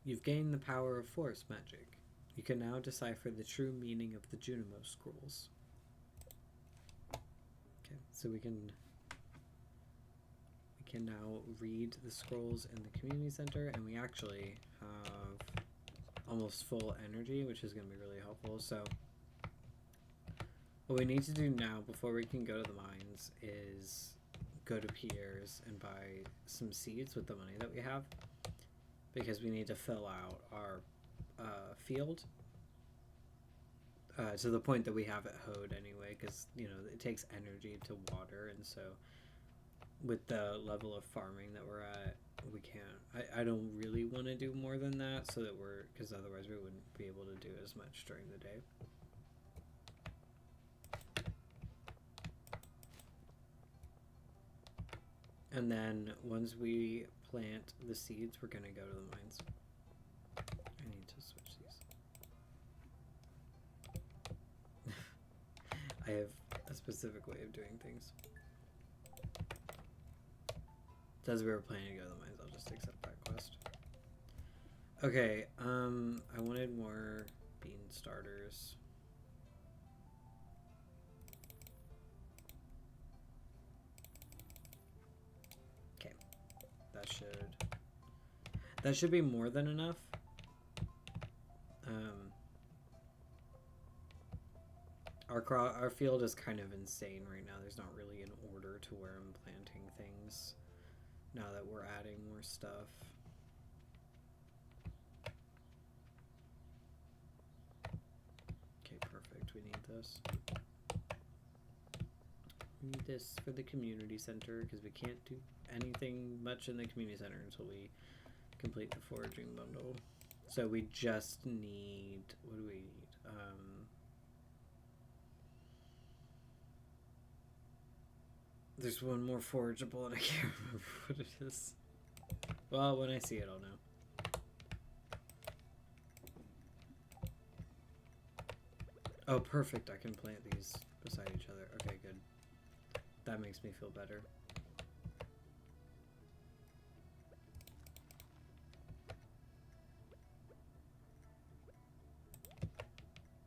You've gained the power of forest magic. You can now decipher the true meaning of the Junimo scrolls. Okay, so we can now read the scrolls in the community center, and we actually have almost full energy, which is going to be really helpful. So what we need to do now before we can go to the mines is go to Pierre's and buy some seeds with the money that we have, because we need to fill out our field to the point that we have it hoed anyway, because you know it takes energy to water, and so with the level of farming that we're at, we can't. I don't really want to do more than that, so that because otherwise we wouldn't be able to do as much during the day. And then once we plant the seeds, we're gonna go to the mines. I need to switch these. I have a specific way of doing things. As we were planning to go to the mines, I'll just accept that quest. Okay, I wanted more bean starters. Okay, that should be more than enough. Our field is kind of insane right now. There's not really an order to where I'm planting things. now that we're adding more stuff. Okay, perfect. We need this. We need this for the community center because we can't do anything much in the community center until we complete the foraging bundle. So we just need, what do we need? There's one more forageable and I can't remember what it is. Well, when I see it, I'll know. Oh, perfect. I can plant these beside each other. Okay, good. That makes me feel better.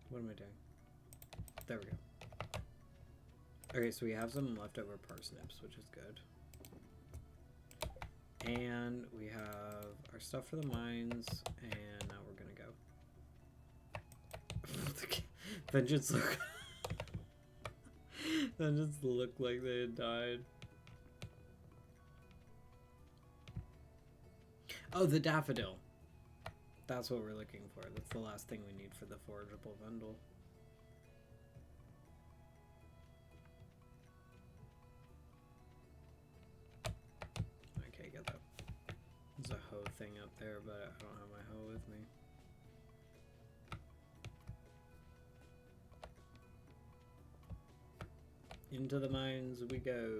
What am I doing? There we go. Okay, so we have some leftover parsnips, which is good. And we have our stuff for the mines, and now we're gonna go. Vengeance look. Vengeance looked like they had died. Oh, the daffodil. That's what we're looking for. That's the last thing we need for the forageable bundle. Okay, get that. There's a hoe thing up there, but I don't have my hoe with me. Into the mines we go.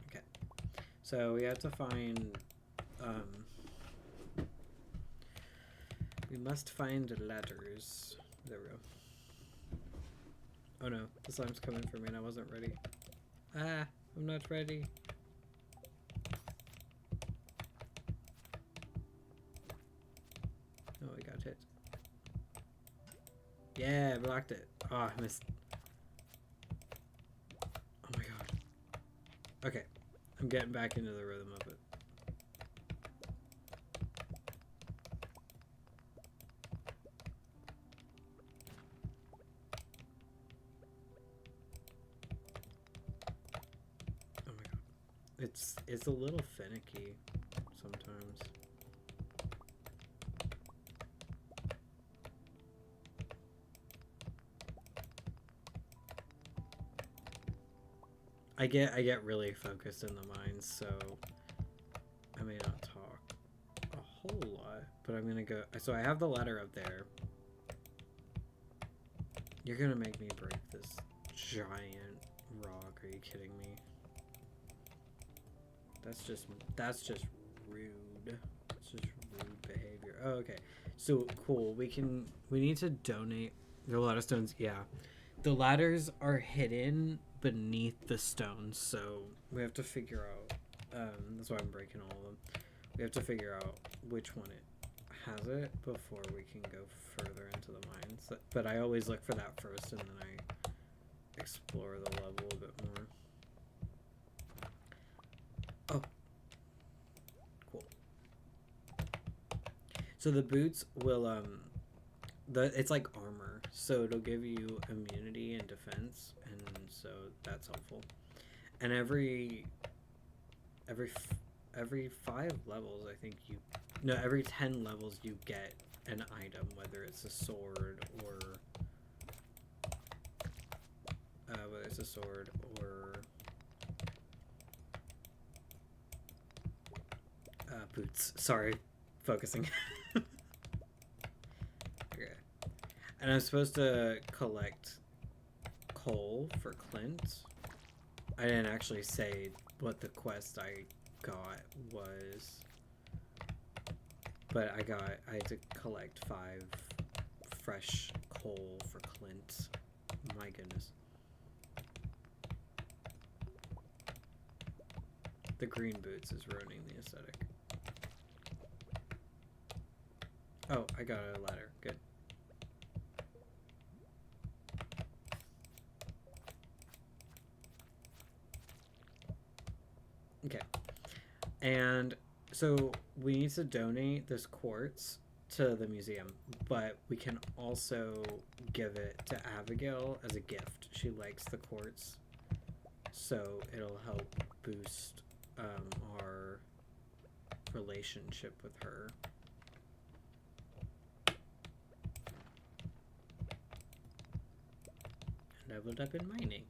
Okay, so we have to find, we must find ladders. There we go. Oh no, the slime's coming for me and I wasn't ready. Ah, I'm not ready. Oh, I got hit. Yeah, I blocked it. Oh, I missed. Oh my god. Okay, I'm getting back into the rhythm of it. Oh my god. It's a little finicky sometimes. I get really focused in the mines, so I may not talk a whole lot, but I'm gonna go. So I have the ladder up there. You're gonna make me break this giant rock. Are you kidding me? That's just rude. That's just rude behavior. Oh, okay. So cool. We need to donate the ladder stones. Yeah. The ladders are hidden beneath the stones, so we have to figure out, that's why I'm breaking all of them. We have to figure out which one it has it before we can go further into the mines. But I always look for that first, and then I explore the level a bit more. Oh. Cool. So the boots will, it's like armor, so it'll give you immunity and defense, and so that's helpful. And every 5 levels, I think every 10 levels you get an item, whether it's a sword or boots. Sorry, focusing. And I'm supposed to collect coal for Clint. I didn't actually say what the quest I got was. But I had to collect 5 fresh coal for Clint. My goodness. The green boots is ruining the aesthetic. Oh, I got a ladder. Good. Okay. And so we need to donate this quartz to the museum, but we can also give it to Abigail as a gift. She likes the quartz, so it'll help boost our relationship with her. And I leveled up in mining.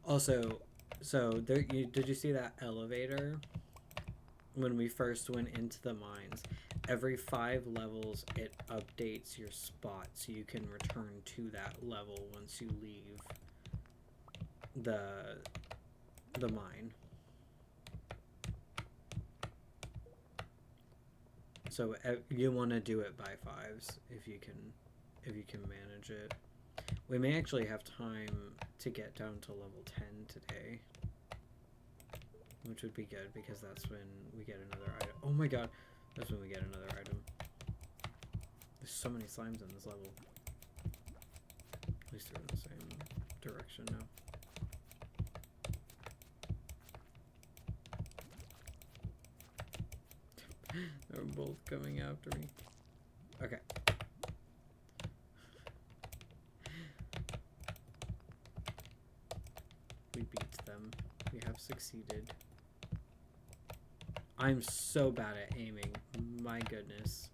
Also, so there, did you see that elevator? When we first went into the mines, every 5 levels it updates your spot so you can return to that level once you leave the mine. So you want to do it by 5s if you can manage it. We may actually have time to get down to level 10 today, which would be good because that's when we get another item. Oh my god, that's when we get another item. There's so many slimes in this level. At least they're in the same direction now. They're both coming after me. Okay. We beat them. We have succeeded. I'm so bad at aiming. My goodness.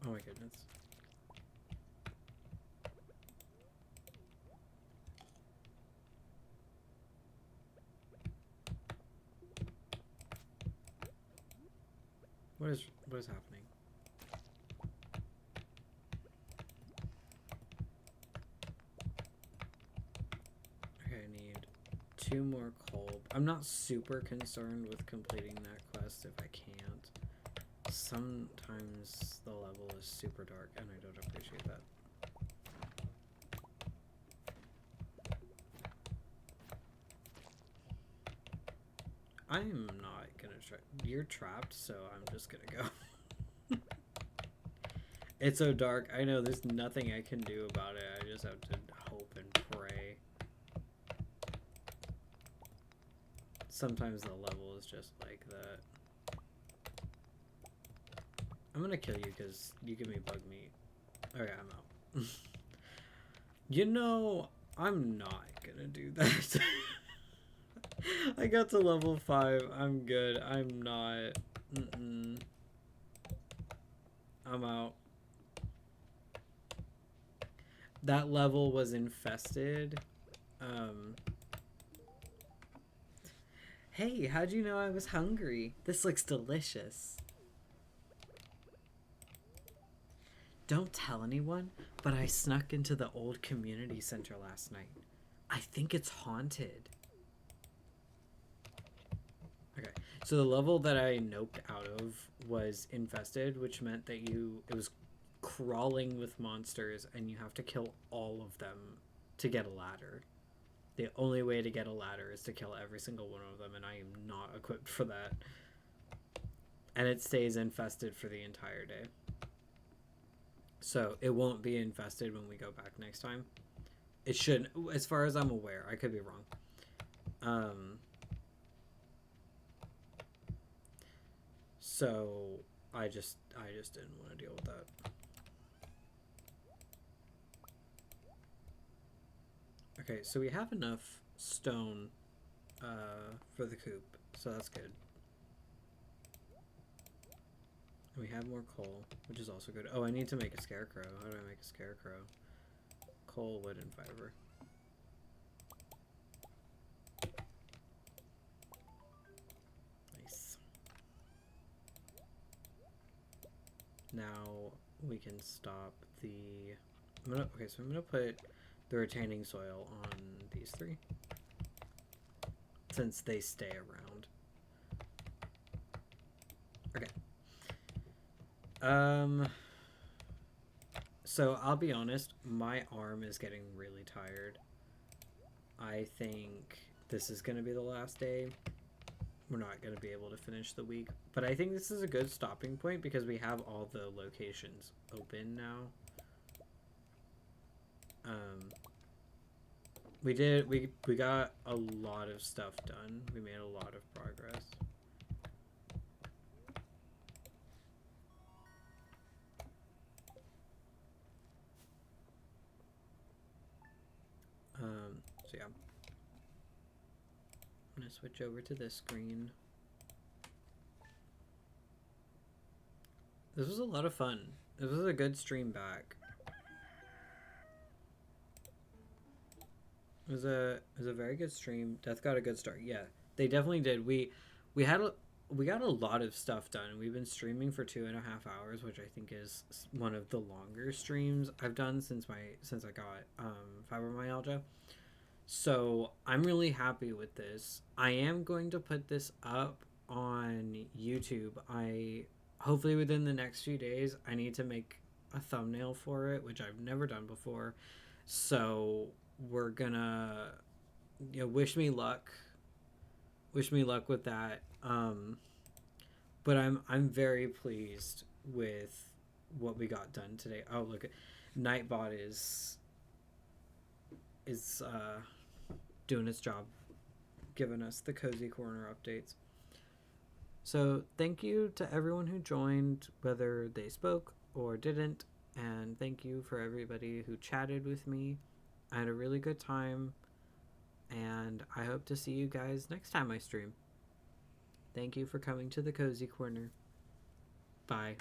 Oh my goodness. What is happening? Okay, I need 2 more coal. I'm not super concerned with completing that quest if I can't. Sometimes the level is super dark and I don't appreciate that. I'm not gonna try. You're trapped, so I'm just gonna go. It's so dark. I know there's nothing I can do about it. I just have to hope and pray. Sometimes the level is just like that. I'm gonna kill you because you give me bug meat. Okay, I'm out. You know, I'm not gonna do that. I got to level 5. I'm good. I'm not. I'm out. That level was infested. Hey, how'd you know I was hungry? This looks delicious. Don't tell anyone, but I snuck into the old community center last night. I think it's haunted. Okay, so the level that I noped out of was infested, which meant that it was crawling with monsters and you have to kill all of them to get a ladder. The only way to get a ladder is to kill every single one of them, and I am not equipped for that. And it stays infested for the entire day. So it won't be infested when we go back next time. It shouldn't, as far as I'm aware. I could be wrong. So I just didn't want to deal with that. Okay, so we have enough stone for the coop, so that's good. We have more coal, which is also good. Oh, I need to make a scarecrow. How do I make a scarecrow? Coal, wood, and fiber. Nice. Now we can stop the... Okay, so I'm gonna put the retaining soil on these 3 since they stay around. Okay. So I'll be honest, my arm is getting really tired. I think this is gonna be the last day. We're not gonna be able to finish the week, But I think this is a good stopping point because we have all the locations open now. We got a lot of stuff done. We made a lot of progress. So yeah. I'm gonna switch over to this screen. This was a lot of fun. This was a good stream back. It was a very good stream. Death got a good start. Yeah, they definitely did. We had we got a lot of stuff done. We've been streaming for 2.5 hours, which I think is one of the longer streams I've done since I got fibromyalgia. So I'm really happy with this. I am going to put this up on YouTube. I hopefully within the next few days. I need to make a thumbnail for it, which I've never done before. So we're gonna, wish me luck. Wish me luck with that. But I'm very pleased with what we got done today. Oh look, Nightbot is doing its job, giving us the cozy corner updates. So thank you to everyone who joined, whether they spoke or didn't, and thank you for everybody who chatted with me. I had a really good time, and I hope to see you guys next time I stream. Thank you for coming to the cozy corner. Bye.